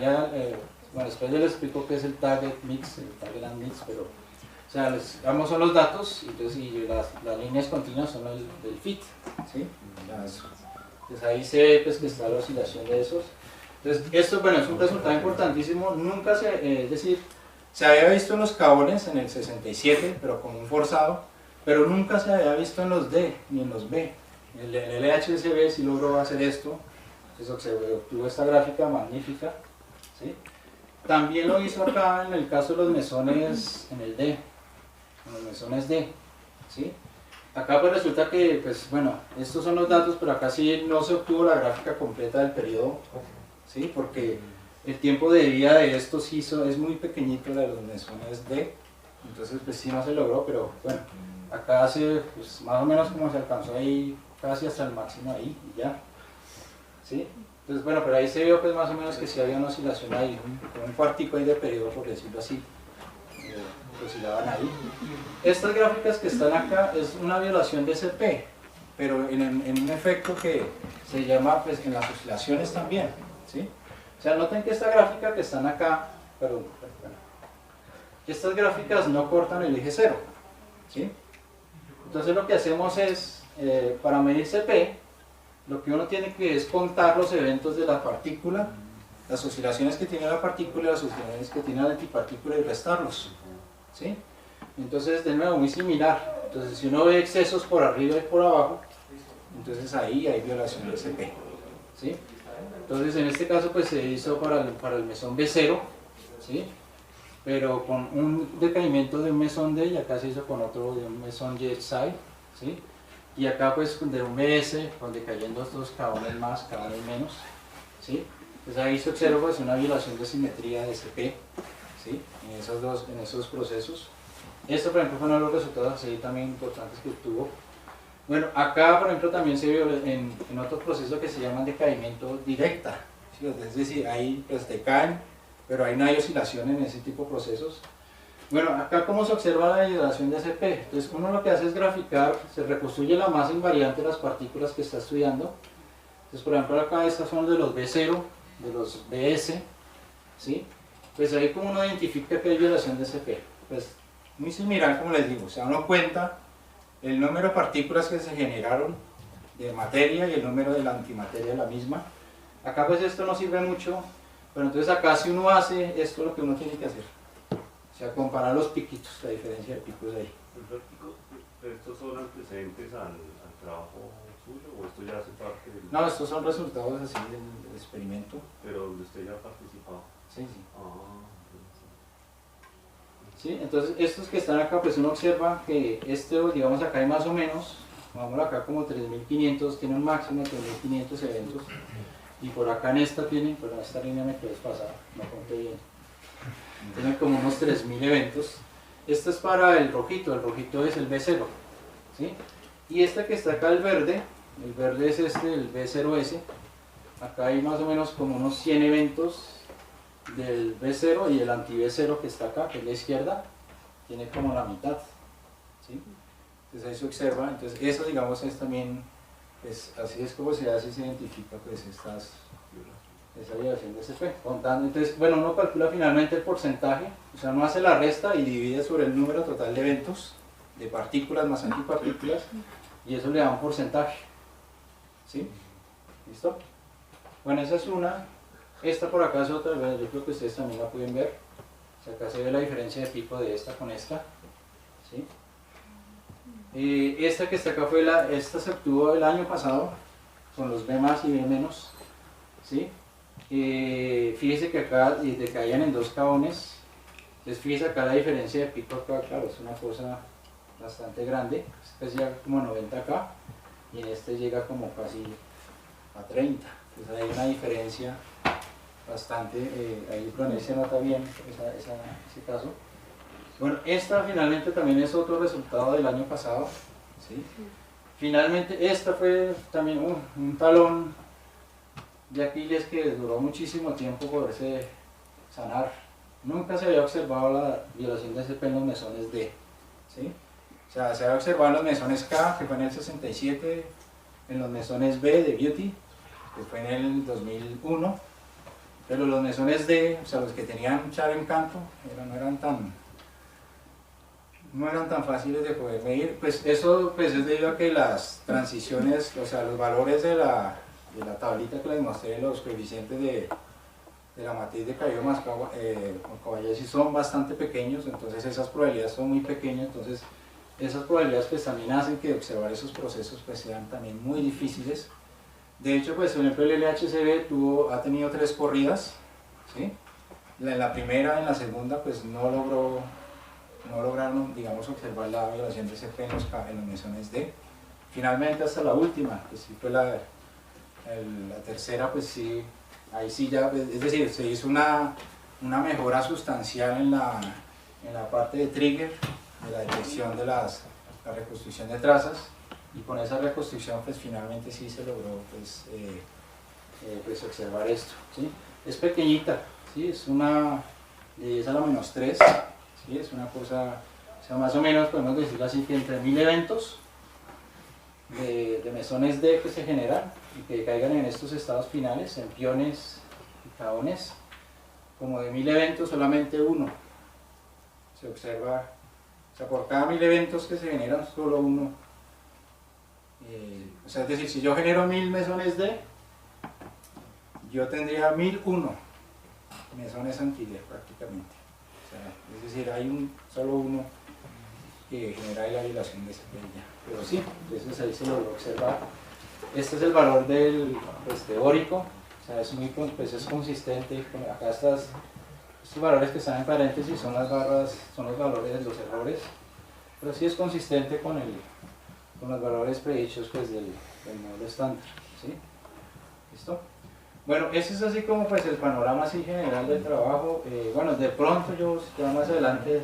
después yo les explico qué es el target mix, el target and mix, pero o sea, vamos son los datos y las líneas continuas son el fit, ¿sí? Entonces ahí se ve pues, que está la oscilación de esos. Entonces esto, bueno, es un resultado importantísimo, nunca es decir, se había visto en los cabones en el 67, pero como un forzado, pero nunca se había visto en los D ni en los B. El LHSB sí logró hacer esto, entonces obtuvo esta gráfica magnífica, ¿sí? También lo hizo acá en el caso de los mesones en el D, en los mesones D, ¿sí? Acá pues resulta que, pues bueno, estos son los datos, pero acá sí no se obtuvo la gráfica completa del periodo, ¿sí? Porque el tiempo de vida de estos sí es muy pequeñito, la de los mesones D, entonces pues sí no se logró, pero bueno, acá hace pues, más o menos como se alcanzó ahí, casi hasta el máximo ahí y ya, ¿sí? Entonces bueno, pero ahí se vio pues más o menos que sí había una oscilación ahí, un cuartico ahí de periodo, por decirlo así, oscilaban ahí. Estas gráficas que están acá es una violación de SP, pero en un efecto que se llama pues en las oscilaciones también, ¿sí? O sea, noten que esta gráfica que están acá, perdón, estas gráficas no cortan el eje cero, ¿sí? Entonces lo que hacemos es, para medir CP, lo que uno tiene que es contar los eventos de la partícula, las oscilaciones que tiene la partícula y las oscilaciones que tiene la antipartícula y restarlos, ¿sí? Entonces, de nuevo, muy similar. Entonces, si uno ve excesos por arriba y por abajo, entonces ahí hay violación de CP, ¿sí? Entonces, en este caso, pues se hizo para el mesón B0, ¿sí? Pero con un decaimiento de un mesón D y acá se hizo con otro de un mesón Y-Psi, ¿sí? Y acá pues de un BS, con decayendo estos cabones más, cabones menos, ¿sí? Pues ahí se observa pues una violación de simetría de CP, ¿sí? En esos procesos. Esto por ejemplo fue uno de los resultados así también importantes que tuvo. Bueno, acá por ejemplo también se vio en otros procesos que se llaman decaimiento directa, ¿sí? Es decir, ahí pues decaen, pero ahí no hay oscilación en ese tipo de procesos. Bueno, acá como se observa la violación de SP, entonces uno lo que hace es graficar, se reconstruye la masa invariante de las partículas que está estudiando. Entonces por ejemplo acá estas son de los B0, de los BS, ¿sí? Pues ahí como uno identifica que hay violación de SP, pues muy similar como les digo, o sea uno cuenta el número de partículas que se generaron de materia y el número de la antimateria de la misma. Acá pues esto no sirve mucho, pero entonces acá si uno hace esto lo que uno tiene que hacer. O sea, comparar los piquitos, la diferencia de picos de ahí. ¿Estos son antecedentes al trabajo suyo o esto ya hace parte del...? No, estos son resultados así del experimento. Pero donde usted ya ha participado. Sí, sí. Sí, entonces estos que están acá, pues uno observa que digamos acá hay más o menos, vamos acá como 3500, tiene un máximo de 3500 eventos. Y por acá en esta tiene, pero esta línea me quedó pasada, no conté bien. Tiene como unos 3000 eventos. Esto es para el rojito es el B0, ¿sí? Y este que está acá el verde es el B0S. Acá hay más o menos como unos 100 eventos del B0 y el anti-B0 que está acá, que es la izquierda, tiene como la mitad, ¿sí? Entonces ahí se observa, entonces eso digamos es también, pues, así es como se hace y se identifica pues esa violación de CP, contando. Entonces, bueno, uno calcula finalmente el porcentaje, o sea, uno hace la resta y divide sobre el número total de eventos, de partículas más antipartículas, y eso le da un porcentaje, ¿sí? ¿Listo? Bueno, esa es una. Esta por acá es otra, yo creo que ustedes también la pueden ver. O sea, acá se ve la diferencia de pico de esta con esta, ¿sí? Esta que está acá esta se obtuvo el año pasado con los B más y B menos, ¿sí? Fíjese que acá decaían en 2 caones. Entonces fíjese acá la diferencia de pico acá, claro, es una cosa bastante grande. Este llega como a 90 acá y en este llega como casi a 30. Entonces hay una diferencia bastante, ahí con él se nota bien ese caso. Bueno, esta finalmente también es otro resultado del año pasado, ¿sí? Finalmente esta fue también un talón de Aquiles que duró muchísimo tiempo poderse sanar. Nunca se había observado la violación de CP en los mesones D, ¿sí? O sea, se había observado en los mesones K, que fue en el 67, en los mesones B de Beauty, que fue en el 2001, pero los mesones D, o sea, los que tenían char en canto, no eran tan fáciles de poder medir. Pues eso pues es debido a que las transiciones, o sea, los valores de la tablita que les mostré, los coeficientes de la matriz de Cabello más Kobayashi son bastante pequeños, entonces esas probabilidades son muy pequeñas, entonces esas probabilidades pues también hacen que observar esos procesos pues sean también muy difíciles. De hecho, pues por ejemplo el LHCb ha tenido 3 corridas, ¿sí? En la primera, en la segunda pues no lograron, digamos, observar la violación de CP en los mesones D. Finalmente hasta la última, que sí fue la tercera, pues sí, ahí sí ya, es decir, se hizo una mejora sustancial en la parte de trigger, de la detección de la reconstrucción de trazas, y con esa reconstrucción pues finalmente sí se logró pues observar esto, ¿sí? Es pequeñita, ¿sí? Es una de 10 a la menos 3, ¿sí? Es una cosa, o sea, más o menos podemos decirlo así, que entre 1000 eventos de mesones D que se generan y que caigan en estos estados finales, en piones y caones, como de 1000 eventos solamente uno se observa, o sea, por cada 1000 eventos que se generan solo uno, o sea, es decir, si yo genero 1000 mesones D, yo tendría 1001 mesones anti-D prácticamente, o sea, es decir, hay solo uno que genera la violación de esa ya. Pero sí, entonces ahí se logró observar. Este es el valor del teórico, o sea, es es consistente. Acá estos valores que están en paréntesis son las barras, son los valores de los errores, pero sí es consistente con los valores predichos pues, del módulo estándar, ¿sí? ¿Listo? Bueno, ese es así como pues el panorama así general del trabajo. Bueno, de pronto yo ya más adelante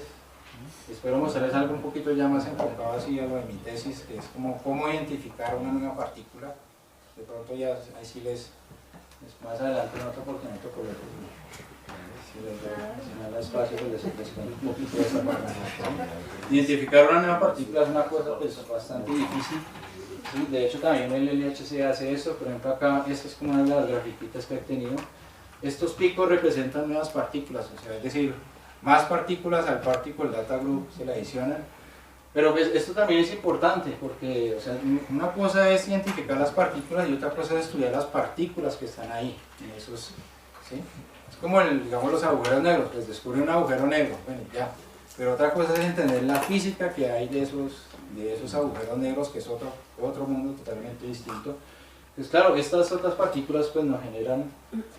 espero mostrarles algo un poquito ya más enfocado así a lo de mi tesis, que es como cómo identificar una nueva partícula. De pronto ya ahí sí más adelante en otra oportunidad si les da espacio pues les cuento un poquito de esa parte. Identificar una nueva partícula es una cosa pues bastante difícil. Sí, de hecho también el LHC hace eso. Por ejemplo acá, esta es como una de las grafiquitas que he tenido. Estos picos representan nuevas partículas, o sea, es decir, más partículas al Particle Data Group se le adicionan. Pero pues, esto también es importante porque, o sea, una cosa es identificar las partículas y otra cosa es estudiar las partículas que están ahí, en esos, ¿sí? Es como digamos los agujeros negros, pues descubre un agujero negro, bueno ya, pero otra cosa es entender la física que hay de esos agujeros negros, que es otro mundo totalmente distinto. Pues claro, estas otras partículas pues nos generan,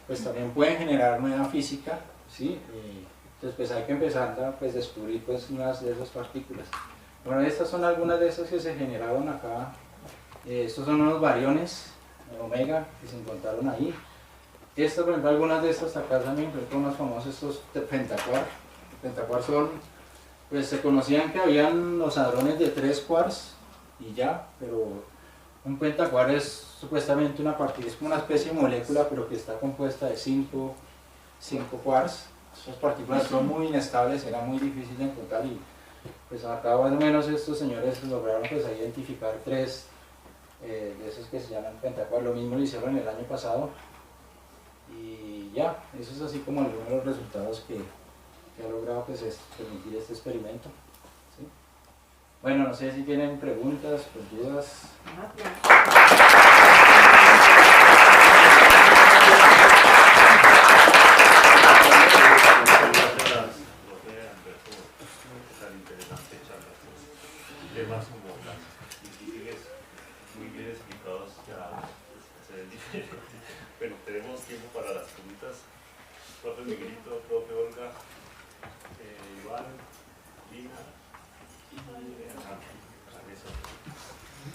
pues también pueden generar nueva física, ¿sí? Entonces pues hay que empezar a pues, descubrir pues unas de esas partículas. Bueno, estas son algunas de esas que se generaron acá. Estos son unos bariones omega que se encontraron ahí. Estas, por ejemplo, algunas de estas acá también, por ejemplo, unos famosos estos pentaquark. Pentaquark son, pues se conocían que habían los hadrones de 3 quarks y ya, pero un pentaquark es supuestamente una partícula, es como una especie de molécula, pero que está compuesta de 5 quarks. Estas partículas son muy inestables, era muy difícil de encontrar y pues acá más o menos estos señores lograron pues identificar 3 de esos que se llaman pentaquark. Lo mismo lo hicieron el año pasado y ya, eso es así como algunos de los resultados que ha logrado pues, permitir este experimento, ¿sí? Bueno, no sé si tienen preguntas o dudas. Temas como las difíciles, muy bien explicados, ya se ven diferentes. Bueno, tenemos tiempo para las preguntas. Profe Miguelito, profe Olga, Iván, Lina y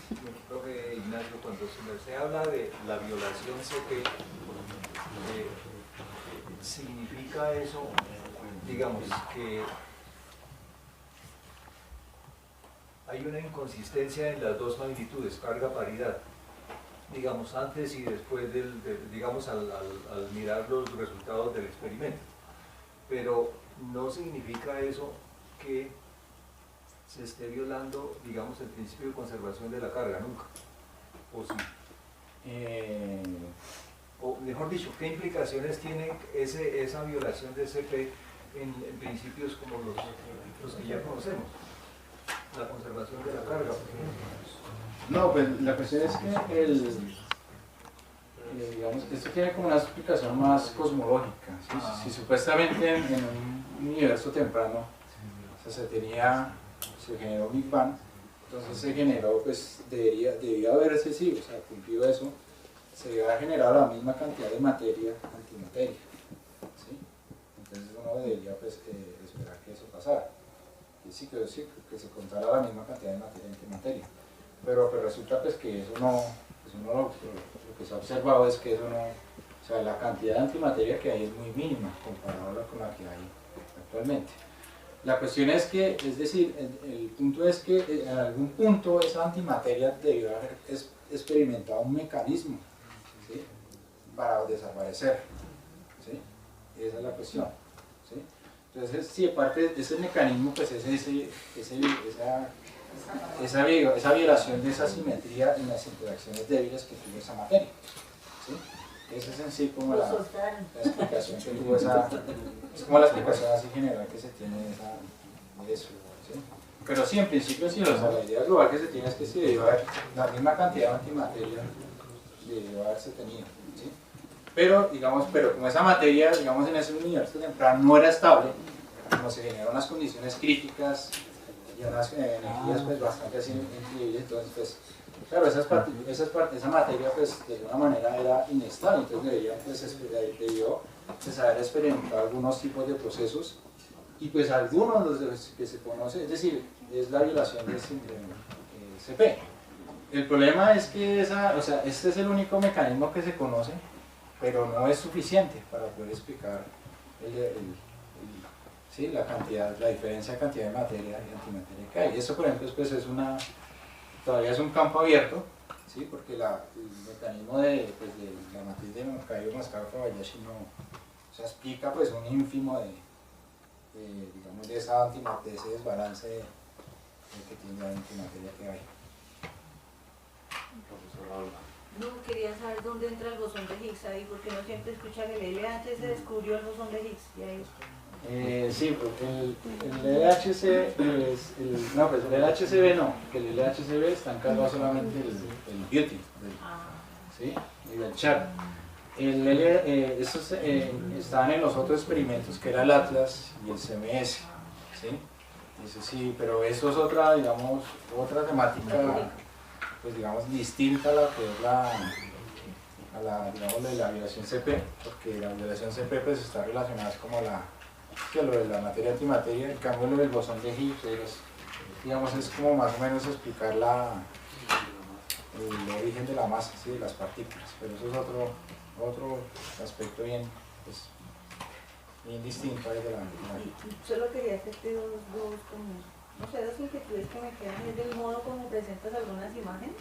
Bueno, profe Ignacio, cuando se habla de la violación CP, ¿significa eso, digamos, que hay una inconsistencia en las dos magnitudes, carga-paridad, digamos, antes y después digamos, al mirar los resultados del experimento? Pero no significa eso que se esté violando, digamos, el principio de conservación de la carga, nunca. ¿O sí? O mejor dicho, ¿qué implicaciones tiene esa violación de CP en principios como los que ya conocemos? La conservación de la carga. No, pues la cuestión es que digamos, esto tiene como una explicación más cosmológica. ¿Sí? Si supuestamente en un universo temprano se generó Big Bang, entonces se generó, pues debía haberse, sí, o sea, cumplido eso, se debía generar la misma cantidad de materia antimateria. ¿Sí? Entonces uno debería, pues, esperar que eso pasara. Y sí, que se contara la misma cantidad de materia antimateria. Pero resulta, pues, que eso no, pues lo que se ha observado es que eso no, o sea, la cantidad de antimateria que hay es muy mínima comparada con la que hay actualmente. La cuestión es que, es decir, el punto es que en algún punto esa antimateria debió haber experimentado un mecanismo, ¿sí?, para desaparecer, ¿sí? Esa es la cuestión, ¿sí? Entonces, si aparte de ese mecanismo, pues es esa violación de esa simetría en las interacciones débiles que tuvo esa materia, ¿sí? Esa es en sí como la explicación que tuvo es como la explicación así general que se tiene de eso, ¿sí? Pero sí, en principio sí, o sea, la idea global que se tiene es que sí debió haber la misma cantidad de antimateria debió haberse tenido, ¿sí? Pero como esa materia, digamos, en ese universo temprano no era estable, como se generaron unas condiciones críticas y unas energías pues bastante así increíbles, entonces pues claro, esa materia pues de alguna manera era inestable, entonces debió pues, haber experimentado algunos tipos de procesos y pues algunos de los que se conoce, es decir, es la violación de CP. El problema es que este es el único mecanismo que se conoce, pero no es suficiente para poder explicar ¿sí?, la diferencia de cantidad de materia y antimateria que hay. Eso, por ejemplo, pues, todavía es un campo abierto, ¿sí?, porque el mecanismo de la matriz de Mascaro-Kobayashi no, o sea, explica pues un ínfimo digamos, de ese desbalance que tiene la antimateria que hay. No, quería saber dónde entra el bosón de Higgs ahí, porque no siempre escucha que el LHC se descubrió el bosón de Higgs. Y ahí... sí, porque el LHC no, pues el LHCb no, que el LHCb está encargado solamente el beauty, ¿sí?, y el char. Estos estaban en los otros experimentos que era el Atlas y el CMS, ¿sí? Eso sí, pero eso es otra temática, pues digamos, distinta a la que es la violación CP, porque la violación CP pues está relacionada como lo de la materia antimateria. En cambio lo del bosón de Higgs digamos, es como más o menos explicar el origen de la masa, ¿sí?, de las partículas, pero eso es otro aspecto bien distinto ahí de la Solo quería hacerte dos inquietudes que me quedan, es del modo como presentas algunas imágenes,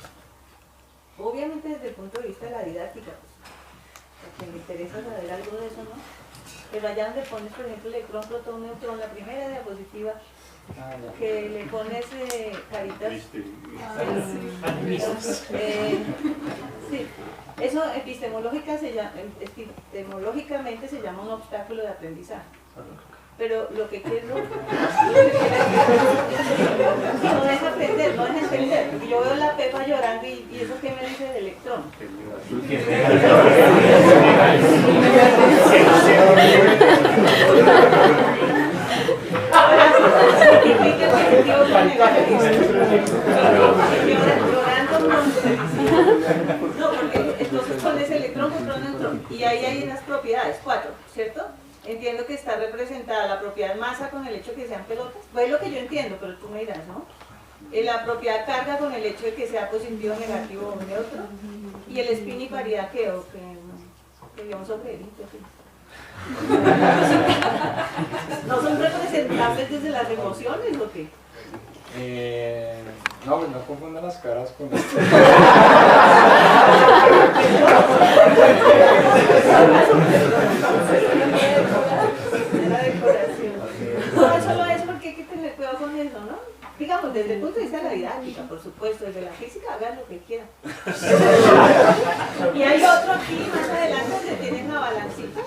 obviamente desde el punto de vista de la didáctica, pues, porque me interesa saber algo de eso, ¿no? Pero allá donde pones, por ejemplo, electrón, protón, neutrón, la primera diapositiva, que le pones caritas. Sí, eso epistemológicamente se llama un obstáculo de aprendizaje. Pero lo que quiero no deja aprender, no deja entender. Y yo veo a la Pepa llorando y eso qué me dice del electrón. Ahora, significa positivo con negativo. Llorando no, porque entonces con ese electrón, protón, neutrón. Y ahí hay unas propiedades, 4, ¿cierto? Entiendo que está representada la propiedad masa con el hecho de que sean pelotas. Pues es lo que yo entiendo, pero tú me dirás, ¿no? La propiedad carga con el hecho de que sea positivo, negativo o neutro. Y el spin y paridad que digamos sombrerito. ¿No son representables desde las emociones o qué? No, pues no confundan las caras con esto. La decoración. No, eso no es porque hay que tener cuidado con eso, ¿no? Digamos, desde el punto de vista de la didáctica, por supuesto, desde la física, hagan lo que quieran. Y hay otro aquí, más adelante, donde tienen la balancita.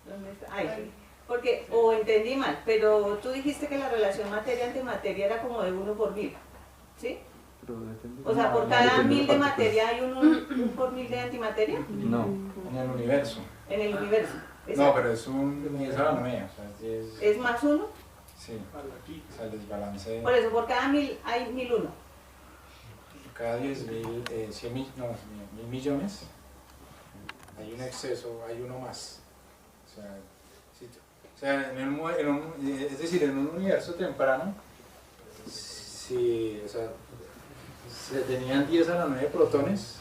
¿Dónde está? Ahí sí. Porque, o entendí mal, pero tú dijiste que la relación materia-antimateria era como de 1 por 1000, ¿sí? O sea, por cada 1000 de materia hay un por 1000 de antimateria. No, en el universo. En el universo. No, pero es un 10 a la 9, o sea, ¿Es más 1? Sí, o sea, el desbalance. Por eso, por cada 1000 hay 1001. Cada 10.000, 100 mil, no, 1.000 millones, hay un exceso, hay uno más. O sea, sí, o sea es decir, en un universo temprano, si, o sea, se tenían 10 a la 9 protones,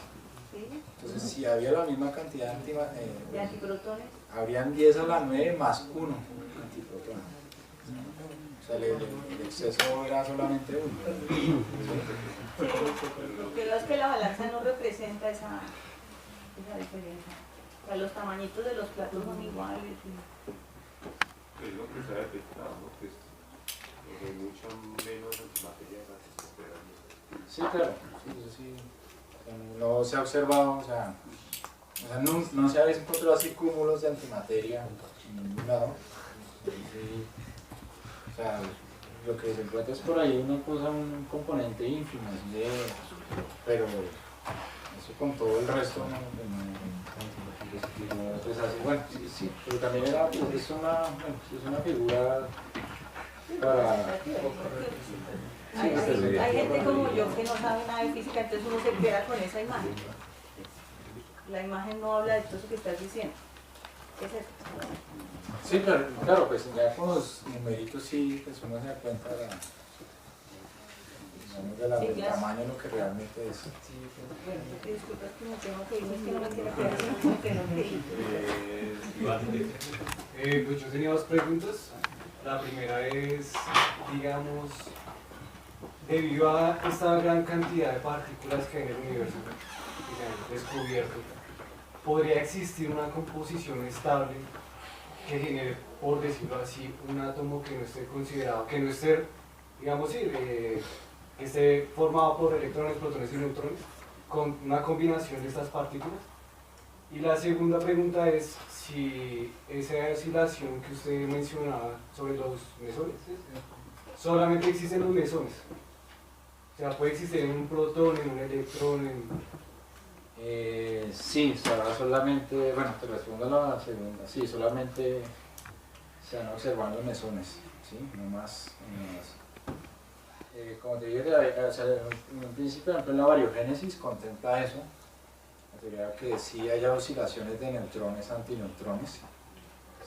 ¿Sí? entonces si había la misma cantidad De antiprotones. habrían 10 a la 9 más 1 antiprotón. O sea, el exceso era solamente 1. Sí, lo que veo es que la balanza no representa esa diferencia. O sea, los tamañitos de los platos son iguales. Es lo que se ha detectado, ¿no? Que hay mucha menos antimateria gracias. Sí, claro. Sí, eso sí. O sea, no se ha observado, o sea no se ha encontrado así cúmulos de antimateria en ningún lado. Sí, o sea, lo que se encuentra es por ahí una cosa, un componente ínfimo, pero eso con todo el resto no pues así, bueno, sí, pero también es una figura para... Hay gente como yo que no sabe nada de física, entonces uno se queda con esa imagen. La imagen no habla de todo eso que estás diciendo. ¿Qué es eso? Sí, pero claro, pues ya con los numeritos sí, pues uno se da cuenta del tamaño de lo que realmente es. Bueno, te disculpas que me tengo que ir, es que no me quiero quedar sin tengo que ir. Pues yo tenía dos preguntas. La primera es, digamos, debido a esta gran cantidad de partículas que hay en el universo que se han descubierto, ¿podría existir una composición estable que genere, por decirlo así, un átomo que no esté considerado, que no esté, digamos, sí, que esté formado por electrones, protones y neutrones, con una combinación de estas partículas? Y la segunda pregunta es si esa oscilación que usted mencionaba sobre los mesones, solamente existen los mesones. O sea, puede existir en un protón, en un electrón, Sí, solamente, bueno, te respondo a la segunda, sí, solamente se han observado los mesones, ¿sí? No más. Como te dije, o sea, en un principio, por ejemplo, la variogénesis contempla eso, la teoría que sí haya oscilaciones de neutrones, antineutrones,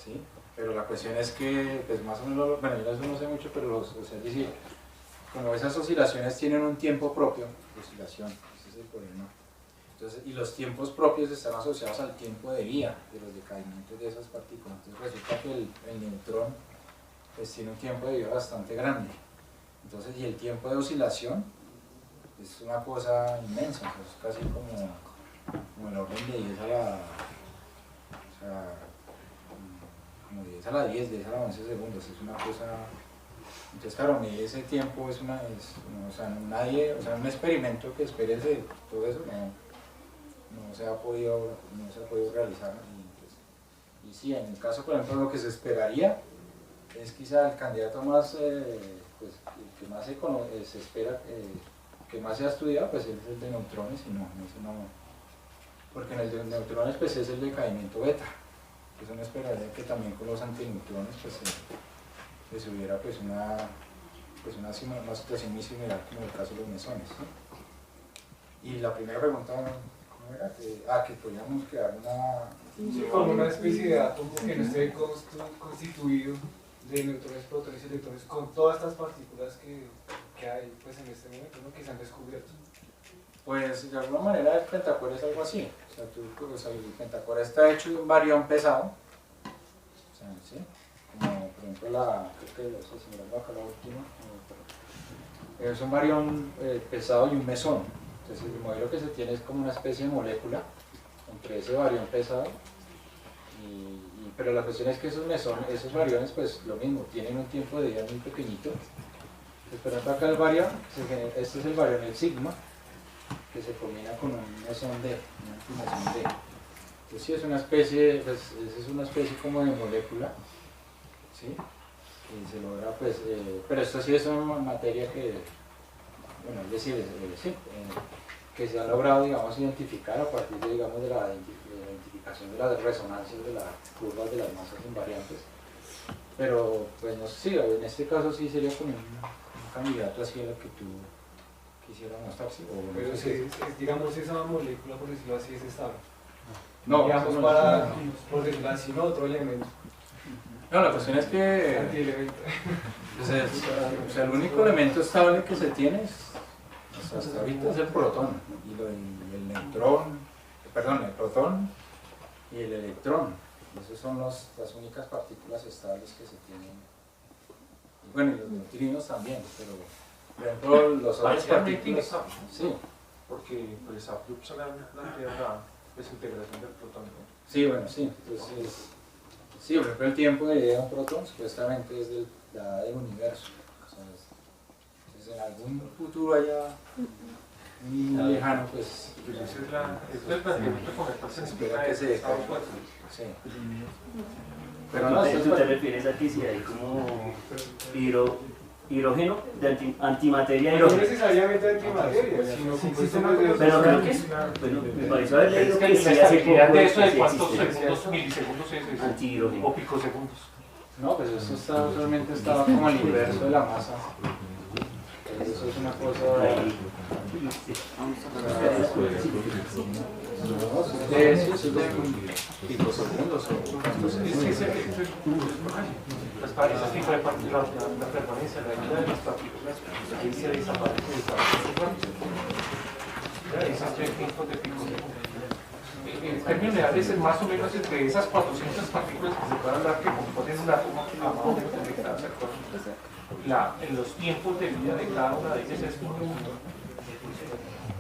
¿sí? Pero la cuestión es que, pues más o menos, bueno, yo eso no sé mucho, pero o sea, es decir, como esas oscilaciones tienen un tiempo propio de oscilación, ese es el problema. Entonces, y los tiempos propios están asociados al tiempo de vida de los decaimientos de esas partículas. Entonces resulta que el neutrón pues, tiene un tiempo de vida bastante grande. Entonces, y el tiempo de oscilación es una cosa inmensa, es casi como el orden de 10 a la... O sea, como 10 a la 10, 10 a la 11 segundos, es una cosa... Entonces, claro, ese tiempo es o sea, nadie, o sea, un experimento que espere de todo eso, no se ha podido realizar. Y sí, en el caso, por ejemplo, lo que se esperaría es quizá el candidato más, pues, el que más se espera, que más se ha estudiado, pues es el de neutrones, y no, porque en el de neutrones pues es el decaimiento beta, que eso no esperaría que también con los antineutrones pues hubiera pues una situación muy similar como en el caso de los mesones, ¿sí? Y la primera pregunta, ¿cómo era? Que podíamos crear Sí, como una especie de átomo que no esté constituido de neutrones, protones y electrones, con todas estas partículas que hay pues, en este momento, ¿no? Que se han descubierto. Pues de alguna manera el pentacore es algo así. O sea, el pentacore está hecho de un barión pesado, o sea, ¿sí? Como por ejemplo creo que se me va acá la última, es un barión pesado y un mesón. Entonces el modelo que se tiene es como una especie de molécula entre ese barión pesado, pero la cuestión es que esos bariones pues lo mismo, tienen un tiempo de vida muy pequeñito. Por ejemplo acá el barión, este es el barión, el sigma, que se combina con un mesón D, una antimesón D. Entonces sí es una especie, pues es una especie como de molécula, ¿sí? Y se logra pues, pero esto sí es una materia que, bueno, es decir, que se ha logrado, digamos, identificar a partir de, digamos, de la identificación de las resonancias de las curvas de las masas invariantes. Pero, pues no sé, sí, en este caso sí sería como un candidato así a lo que tú quisieras mostrar, ¿sí? Pero digamos, esa molécula, por decirlo así, es estable. No, digamos, para, por decirlo así, no otro elemento. No, la cuestión es que Antielemento. o sea, el único elemento estable que se tiene hasta ahorita es el protón y el neutrón, perdón, el protón y el electrón. Esas son las únicas partículas estables que se tienen. Y bueno, y los neutrinos también, pero por ejemplo los otros partículas. Sí. Porque pues a Plup solamente plantea la desintegración del protón, ¿no? Sí, bueno, sí. Entonces, sí, por ejemplo el tiempo de vida de un protón supuestamente es de la edad del universo. En algún futuro allá muy lejano, pues Ese es el planteamiento con el cual se espera que se decaiga. Sí. Pero no, ¿tú te refieres a que si hay como hidrógeno, de antimateria No hidrógeno? necesariamente antimateria, sino que Pero creo que es, bueno, me pareció haber leído que sí la hace estabilidad poco de eso de sí cuántos existe segundos, milisegundos es antihidrógeno. o picosegundos. No, pues eso realmente estaba como al inverso de la masa. Eso es una cosa. Ahí. Sí, de picosegundos o cuántos Las parejas tipo de partículas, la permanencia, la vida de las partículas, ahí se desaparece su cuerpo. Esos 3 tiempos de picosegundos. En términos reales es más o menos entre esas 400 partículas que se pueden dar que componen un átomo de cada en los tiempos de vida de cada una de ellas es muy,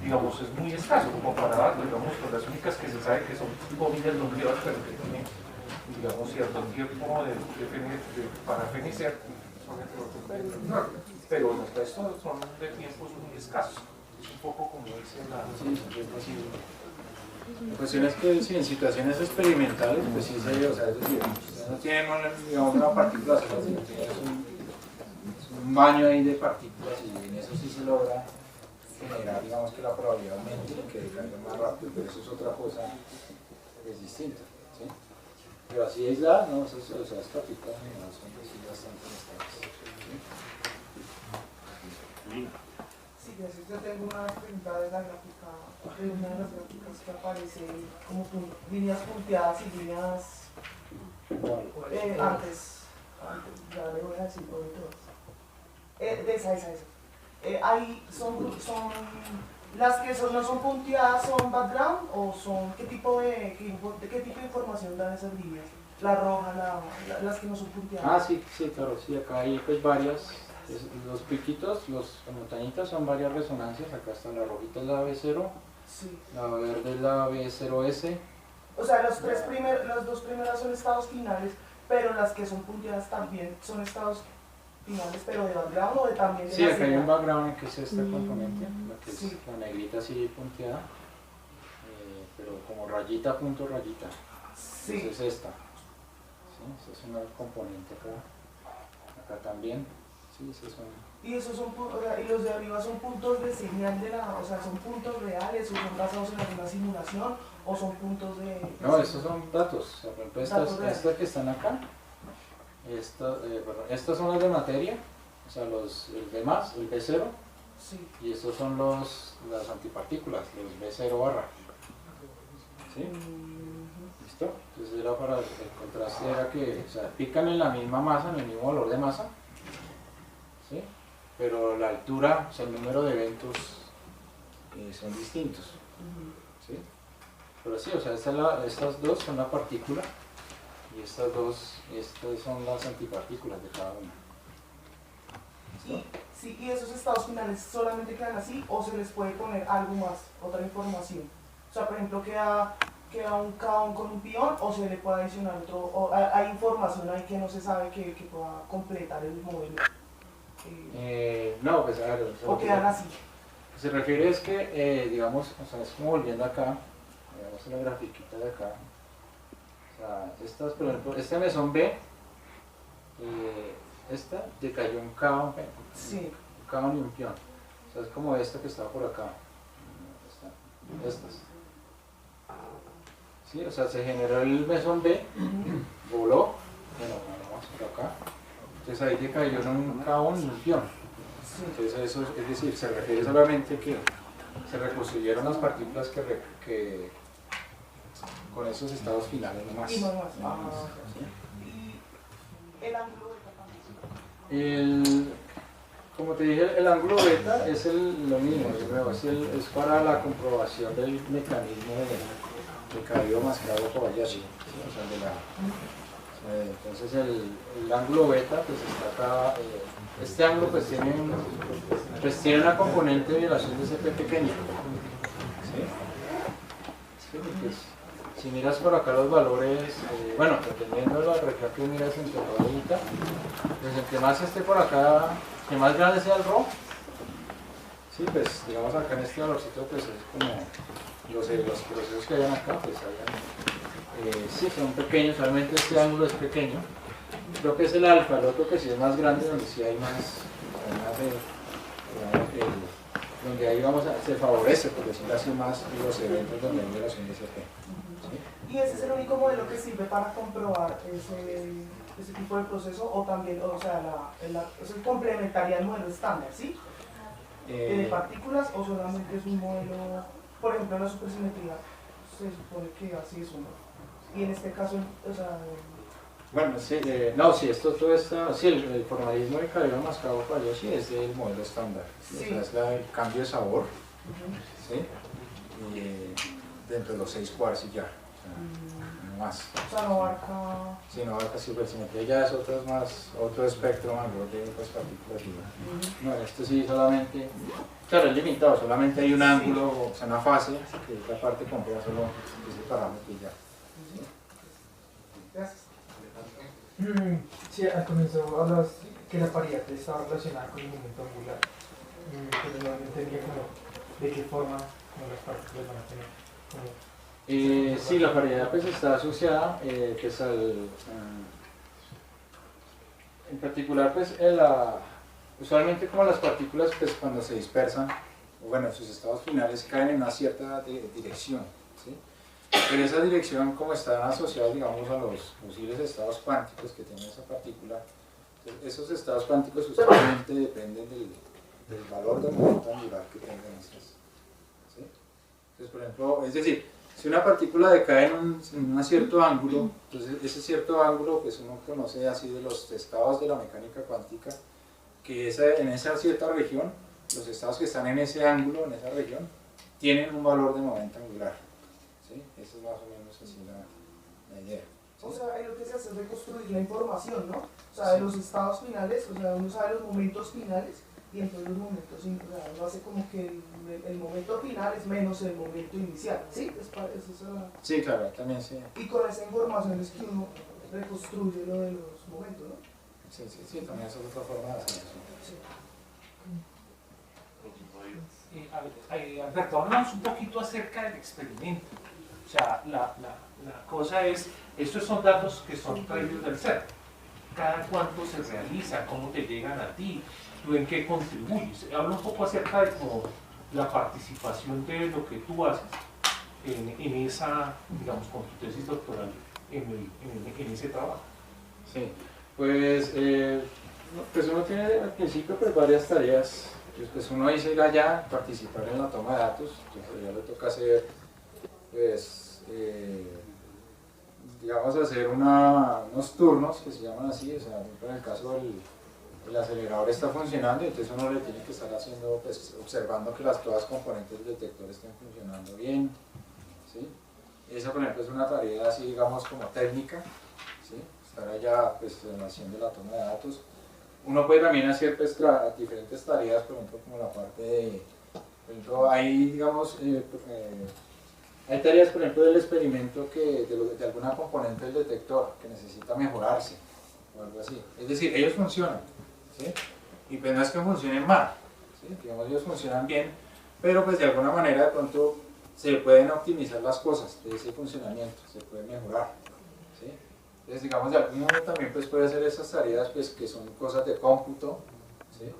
digamos, es muy escaso como para dar, digamos, con las únicas que se sabe que son vidas longevas, pero que tienen, digamos, cierto tiempo para fenecer, pero los restos son de tiempos muy escasos. Es un poco como dice la... La cuestión es que sí, en situaciones experimentales, pues sí se ve, o sea, es decir, no tienen digamos, una partícula sola, sino tienes un baño ahí de partículas y en eso sí se logra generar, digamos, que la probabilidad aumente y que decaiga más rápido, pero eso es otra cosa que es distinta, ¿sí? Pero así aislada, no, esas partículas son bastante estables. Sí, yo tengo una pregunta de la gráfica, de una de las gráficas que aparece como líneas punteadas y líneas antes, ya le voy a decir por todas. De esa. Ahí son las que no son punteadas, ¿son background o son qué tipo de información dan esas líneas? La roja, las que no son punteadas. Sí, claro, sí, acá hay pues varias. Los piquitos, las montañitas son varias resonancias. Acá está la rojita, es la B0, Sí. la verde es la B0S. O sea, las dos primeras son estados finales, pero las que son punteadas también son estados finales, pero de background o de también de Sí, la acá hay un sigla. background que es esta componente, la que es Sí. la negrita así punteada. pero como rayita, punto, rayita. Sí. Esa es esta. ¿Sí? Esa es una componente acá. Acá también. Sí, esos son. Y esos son, o sea, y los de arriba son puntos de señal de la, o sea, son puntos reales o son basados en alguna simulación o son puntos de. No, estos son datos. O sea, por ejemplo, Datos estas que están acá, estas son las de materia, o sea, el B+, el B0, Sí. y estos son las antipartículas, los B0 barra. ¿Sí? ¿Listo? Entonces era para el contraste, era que, o sea, pican en la misma masa, en el mismo valor de masa, ¿sí? Pero la altura, o sea, el número de eventos son distintos. ¿Sí? Pero sí, o sea, estas dos son la partícula y estas son las antipartículas de cada una. ¿Y esos estados finales solamente quedan así o se les puede poner algo más, otra información? O sea, por ejemplo, queda un kaón con un pión o se le puede adicionar otro, o hay información ahí que no se sabe que pueda completar el modelo. No, pues a ver, O quedan así. se refiere es que, digamos, o sea, es como volviendo acá, digamos la grafiquita de acá, o sea, estas, por ejemplo, este mesón B, esta le cayó un kaón, Sí. un kaón y un pión, o sea, es como esta que está por acá, estas. Sí, o sea, se generó el mesón B, voló, bueno, vamos por acá, entonces ahí le cayó un kaón y un pión. Entonces eso es decir, se refiere solamente que se reconstruyeron las partículas que con esos estados finales nomás. Y no más. ¿Y el ángulo beta? Como te dije, el ángulo beta es lo mismo, es para la comprobación del mecanismo de Kawajiri-Mascaro-Kobayashi. Entonces el ángulo beta pues está acá, este ángulo pues tiene una componente de violación de CP pequeña. ¿Sí? Sí, pues, si miras por acá los valores, bueno, dependiendo de la región que miras entre la beta, pues entre más esté por acá, que más grande sea el RO, sí, pues digamos acá en este valorcito pues es como los procesos que hayan acá, pues sí, son pequeños, realmente este ángulo es pequeño. Creo que es el alfa, el otro que sí es más grande, donde sí hay donde ahí se favorece, por decirlo así, más los eventos donde hay violación de CP. ¿Sí? ¿Y ese es el único modelo que sirve para comprobar ese tipo de proceso o también, o sea, eso complementaría al modelo estándar, ¿sí? ¿De partículas o solamente es un modelo, por ejemplo, la supersimetría se supone que así es uno? Y en este caso, o sea... Bueno, sí, no, sí, todo está, sí, el formalismo de Kawajiri-Mascaro-Kobayashi es del modelo estándar, sí. O sea, es el cambio de sabor, ¿sí? Dentro de los 6 quarks y ya, o sea, no más. O sea, no abarca... Sí, no abarca supersimetría, ya es otro espectro mayor de otras partículas. No, esto sí solamente, claro, es limitado, solamente hay un ángulo, o sea, una fase, que esta parte comprueba solo ese parámetro y ya. Gracias. Sí, al comienzo hablas que la paridad estaba relacionada con el momento angular, pero no entendía como de qué forma las partículas van a tener. Sí, la paridad pues está asociada pues en particular pues usualmente como las partículas pues cuando se dispersan, o bueno, sus estados finales caen en una cierta dirección, ¿sí? Pero esa dirección, como están asociados, digamos, a los posibles estados cuánticos que tiene esa partícula, esos estados cuánticos usualmente dependen del valor del momento angular que tengan esas. ¿Sí? Entonces, por ejemplo, es decir, si una partícula decae en un cierto ángulo, entonces ese cierto ángulo, pues uno conoce así de los estados de la mecánica cuántica, que en esa cierta región, los estados que están en ese ángulo, en esa región, tienen un valor de momento angular. ¿Sí? Eso es más o menos así la idea. ¿Sí? O sea, lo que se hace es reconstruir la información, ¿no? O sea, de los estados finales, o sea, uno sabe los momentos finales y entonces los momentos, o sea, uno hace como que el momento final es menos el momento inicial, ¿sí? Sí, claro, también sí. Y con esa información es que uno reconstruye lo de los momentos, ¿no? Sí, también es otra forma de hacer eso. Sí. Alberto, háblanos un poquito acerca del experimento. sea, la cosa es, estos son datos que son traídos del CERN. Cada cuánto se realiza, cómo te llegan a ti, tú en qué contribuyes. Habla un poco acerca de como la participación de lo que tú haces en esa, digamos, con tu tesis doctoral, en ese trabajo. Sí, pues, pues uno tiene al principio pues varias tareas. Pues uno dice ir allá, participar en la toma de datos, entonces ya le toca hacer, pues, digamos, hacer unos turnos que se llaman así, o sea, en el caso el acelerador está funcionando y entonces uno le tiene que estar haciendo, pues, observando que todas las componentes del detector estén funcionando bien, ¿sí? Esa, por ejemplo, es una tarea así, digamos, como técnica, ¿sí? Estar allá, pues, haciendo la toma de datos. Uno puede también hacer, pues, diferentes tareas, por ejemplo, como la parte de, por ejemplo, hay, digamos, hay tareas, por ejemplo, del experimento de alguna componente del detector que necesita mejorarse o algo así. Es decir, ellos funcionan, ¿sí? Y pues no es que funcionen mal, ¿sí? Digamos, ellos funcionan bien, pero pues de alguna manera de pronto se pueden optimizar las cosas de ese funcionamiento, se puede mejorar, ¿sí? Entonces, digamos, de algún modo también pues, puede hacer esas tareas pues, que son cosas de cómputo, ¿sí?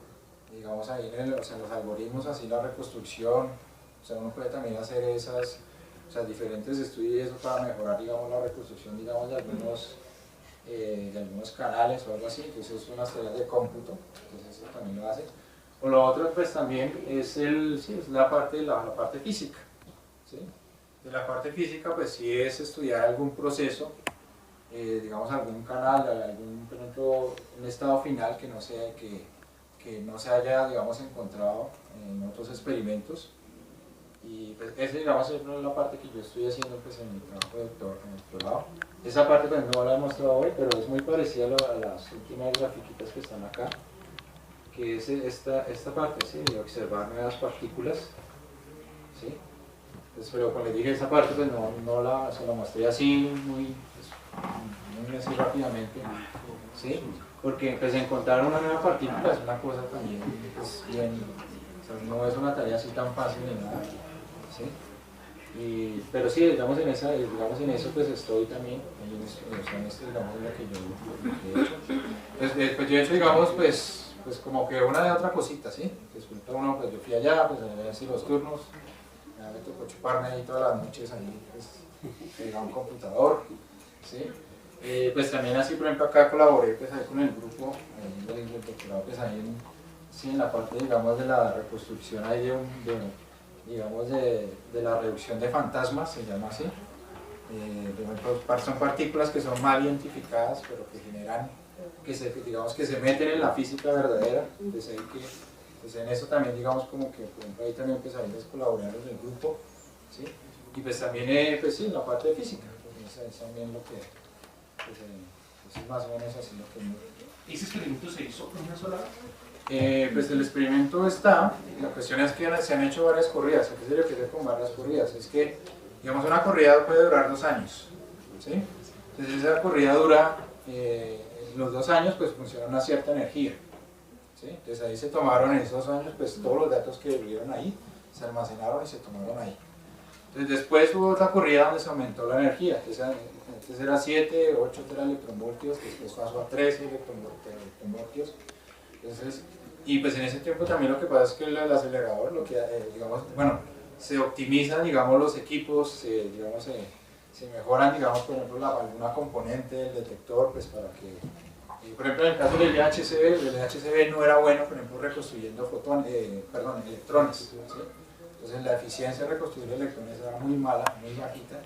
Digamos, ahí en los algoritmos, así la reconstrucción, o sea, uno puede también hacer esas, o sea, diferentes estudios para mejorar, digamos, la reconstrucción, digamos, de algunos canales o algo así. Entonces son las tareas de cómputo, entonces eso también lo hace. O lo otro, pues también es es la parte física, ¿sí? De la parte física, pues sí es estudiar algún proceso, digamos, algún canal, por ejemplo, un estado final que no se haya, digamos, encontrado en otros experimentos. Y pues esa, digamos, es la parte que yo estoy haciendo pues, en mi trabajo de doctorado. Esa parte pues no la he mostrado hoy, pero es muy parecida a las últimas grafiquitas que están acá, que es esta parte, ¿sí? De observar nuevas partículas, ¿sí? Pues, pero como les dije, esa parte pues se la mostré así muy así rápidamente, ¿sí? Porque pues encontrar una nueva partícula es una cosa también pues, bien, o sea, no es una tarea así tan fácil ni nada, ¿sí? Pero sí, digamos en eso pues estoy también, en esto digamos lo que yo he hecho. Pues yo he hecho digamos pues como que una de otra cosita, ¿sí? Después uno, pues yo fui allá, pues a ver si los turnos, me tocó chuparme ahí todas las noches ahí, pues a un computador, ¿sí? Pues también así por ejemplo acá colaboré pues ahí con el grupo del doctorado pues ahí en la parte digamos de la reconstrucción ahí digamos de la reducción de fantasmas, se llama así. Son partículas que son mal identificadas pero que generan, digamos que se meten en la física verdadera, pues en eso también digamos como que por ejemplo ahí también pues ahí les colaboraron del grupo, ¿sí? Y pues también pues sí, en la parte de física, pues es también lo que pues, es más o menos así lo que... ¿Ese experimento se hizo una sola vez? Pues el experimento está, la cuestión es que se han hecho varias corridas. ¿A qué se refiere con varias corridas? Es que, digamos, una corrida puede durar 2 años, ¿sí? Entonces esa corrida dura, los 2 años pues funciona una cierta energía, ¿sí? Entonces ahí se tomaron en esos años pues todos los datos que vieron ahí, se almacenaron y se tomaron ahí. Entonces después hubo otra corrida donde se aumentó la energía, entonces era 7, 8 teraelectronvoltios, después pasó a 13 electronvoltios. Entonces, y pues en ese tiempo también lo que pasa es que el acelerador, lo que, digamos, bueno, se optimizan, digamos, los equipos, digamos, se mejoran, digamos, por ejemplo, alguna componente del detector, pues para que, por ejemplo, en el caso del LHCb no era bueno, por ejemplo, reconstruyendo electrones, ¿sí? Entonces la eficiencia de reconstruir electrones era muy mala, muy bajita.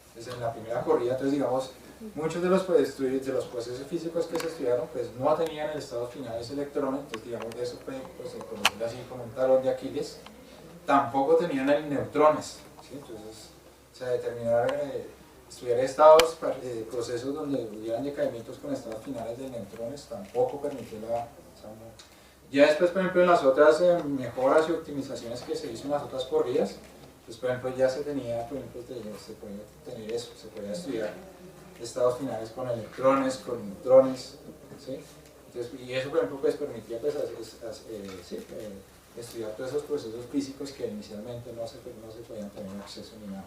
Entonces en la primera corrida, entonces digamos, muchos de los procesos físicos que se estudiaron pues no tenían el estado final de ese electrón, entonces digamos de eso fue, pues, por decirlo así, como un talón de Aquiles. Tampoco tenían el neutrones, ¿sí? Entonces estudiar estados, procesos donde hubieran decaimientos con estados finales de neutrones tampoco permitió ya después, por ejemplo, en las otras mejoras y optimizaciones que se hizo en las otras corridas, pues por ejemplo ya se tenía, por ejemplo, se podía tener eso, se podía estudiar estados finales con electrones, con neutrones, ¿sí? Entonces, y eso por ejemplo pues permitía pues, estudiar todos esos procesos físicos que inicialmente no se podían tener acceso ni nada,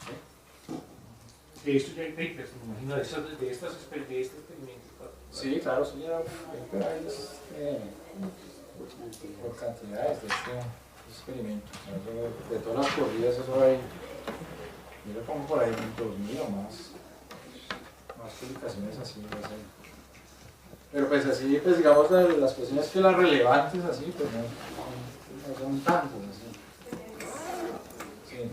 ¿sí? De esto ya hay papers, me imagino, de este experimento. Sí, claro, sí, ya es, por cantidades de este experimento. O sea, de todas las corridas, eso hay, yo le pongo por ahí 2000 o más publicaciones así. Pero pues así, pues digamos, las cuestiones que las relevantes así, pues no son tantas así. Sí.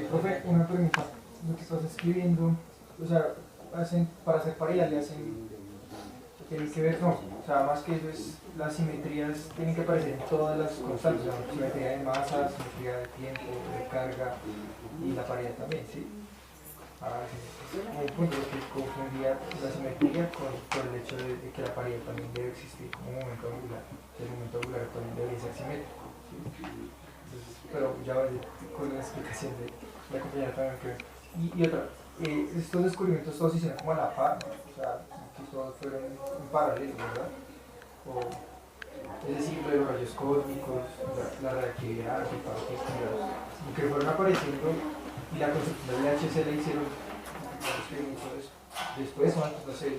Profe, una pregunta. Lo que estás escribiendo, o sea, para hacer paridad le hacen, tienen que ver, no, o sea, más que eso es, las simetrías tienen que aparecer en todas las constantes, o sea, simetría de masa, simetría de tiempo, de carga y la paridad también, ¿sí? Un punto que confundía la simetría con el hecho de que la paridad también debe existir como momento angular, el momento angular también debe ser simétrico, ¿sí? Entonces, pero ya con la explicación de la compañera también que... Y otra, estos descubrimientos todos se hicieron como a la par, ¿no? O sea, que todos fueron en paralelo, ¿verdad? Es decir, lo de los rayos cósmicos, la reactividad, antipartículas, que fueron apareciendo y la construcción del LHC la hicieron después o antes, no sé,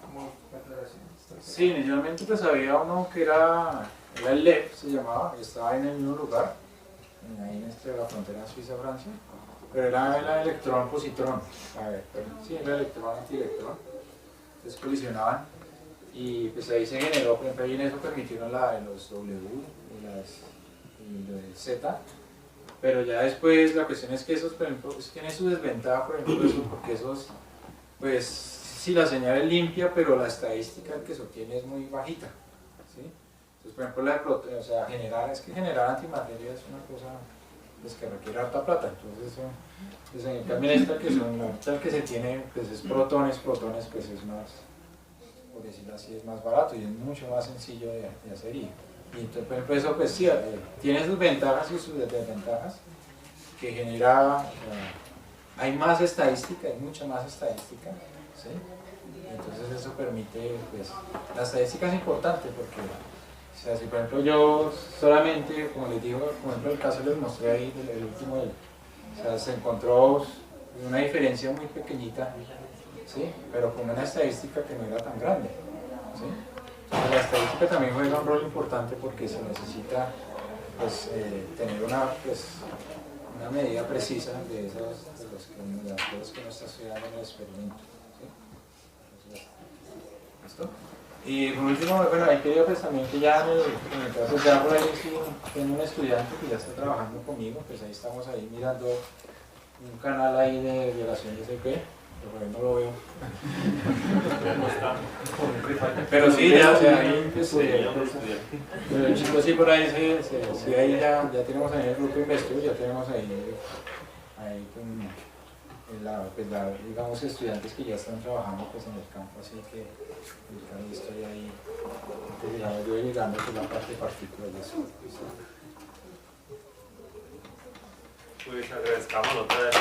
como la aclaración. Sí, inicialmente pues había uno que era el LEP, se llamaba, y estaba en el mismo lugar, ahí en la frontera Suiza-Francia, pero era el electrón-positrón, sí, era el electrón-antielectrón, entonces colisionaban y pues ahí se generó, por ejemplo, ahí en eso permitieron los W y el Z, pero ya después la cuestión es que esos, por ejemplo, pues, tienen su desventaja, por ejemplo, eso, porque esos, pues sí, la señal es limpia, pero la estadística que se obtiene es muy bajita, ¿sí? Entonces, por ejemplo, generar antimateria es una cosa pues, que requiere harta plata, entonces eso, pues, en cambio esta que se tiene, pues es protones, pues es más, por decirlo así, es más barato y es mucho más sencillo de hacer. Y entonces, por ejemplo, eso pues sí, tiene sus ventajas y sus desventajas, que genera, hay más estadística, hay mucha más estadística, ¿sí? Entonces eso permite, pues, la estadística es importante porque, o sea, si por ejemplo yo solamente, como les digo, por ejemplo el caso les mostré ahí, el último, o sea, se encontró una diferencia muy pequeñita, ¿sí? Pero con una estadística que no era tan grande, ¿sí? Entonces, la estadística también juega un rol importante porque se necesita pues, tener una medida precisa de las cosas que uno está estudiando en el experimento, ¿sí? ¿Listo? Y por último, bueno, ahí quería pues también que ya en el caso, ya por ahí sí, tengo un estudiante que ya está trabajando conmigo, pues ahí estamos ahí mirando un canal ahí de violaciones de IP, pero por ahí no lo veo. Pero sí, ya, o sea, ahí pues, pero chicos sí por ahí, sí, ahí ya tenemos ahí el grupo de investigadores, ya tenemos ahí digamos estudiantes que ya están trabajando pues en el campo, así que yo estoy ahí, digamos, yo voy llegando por la parte de partículas de eso. Pues agradezcamos otra vez.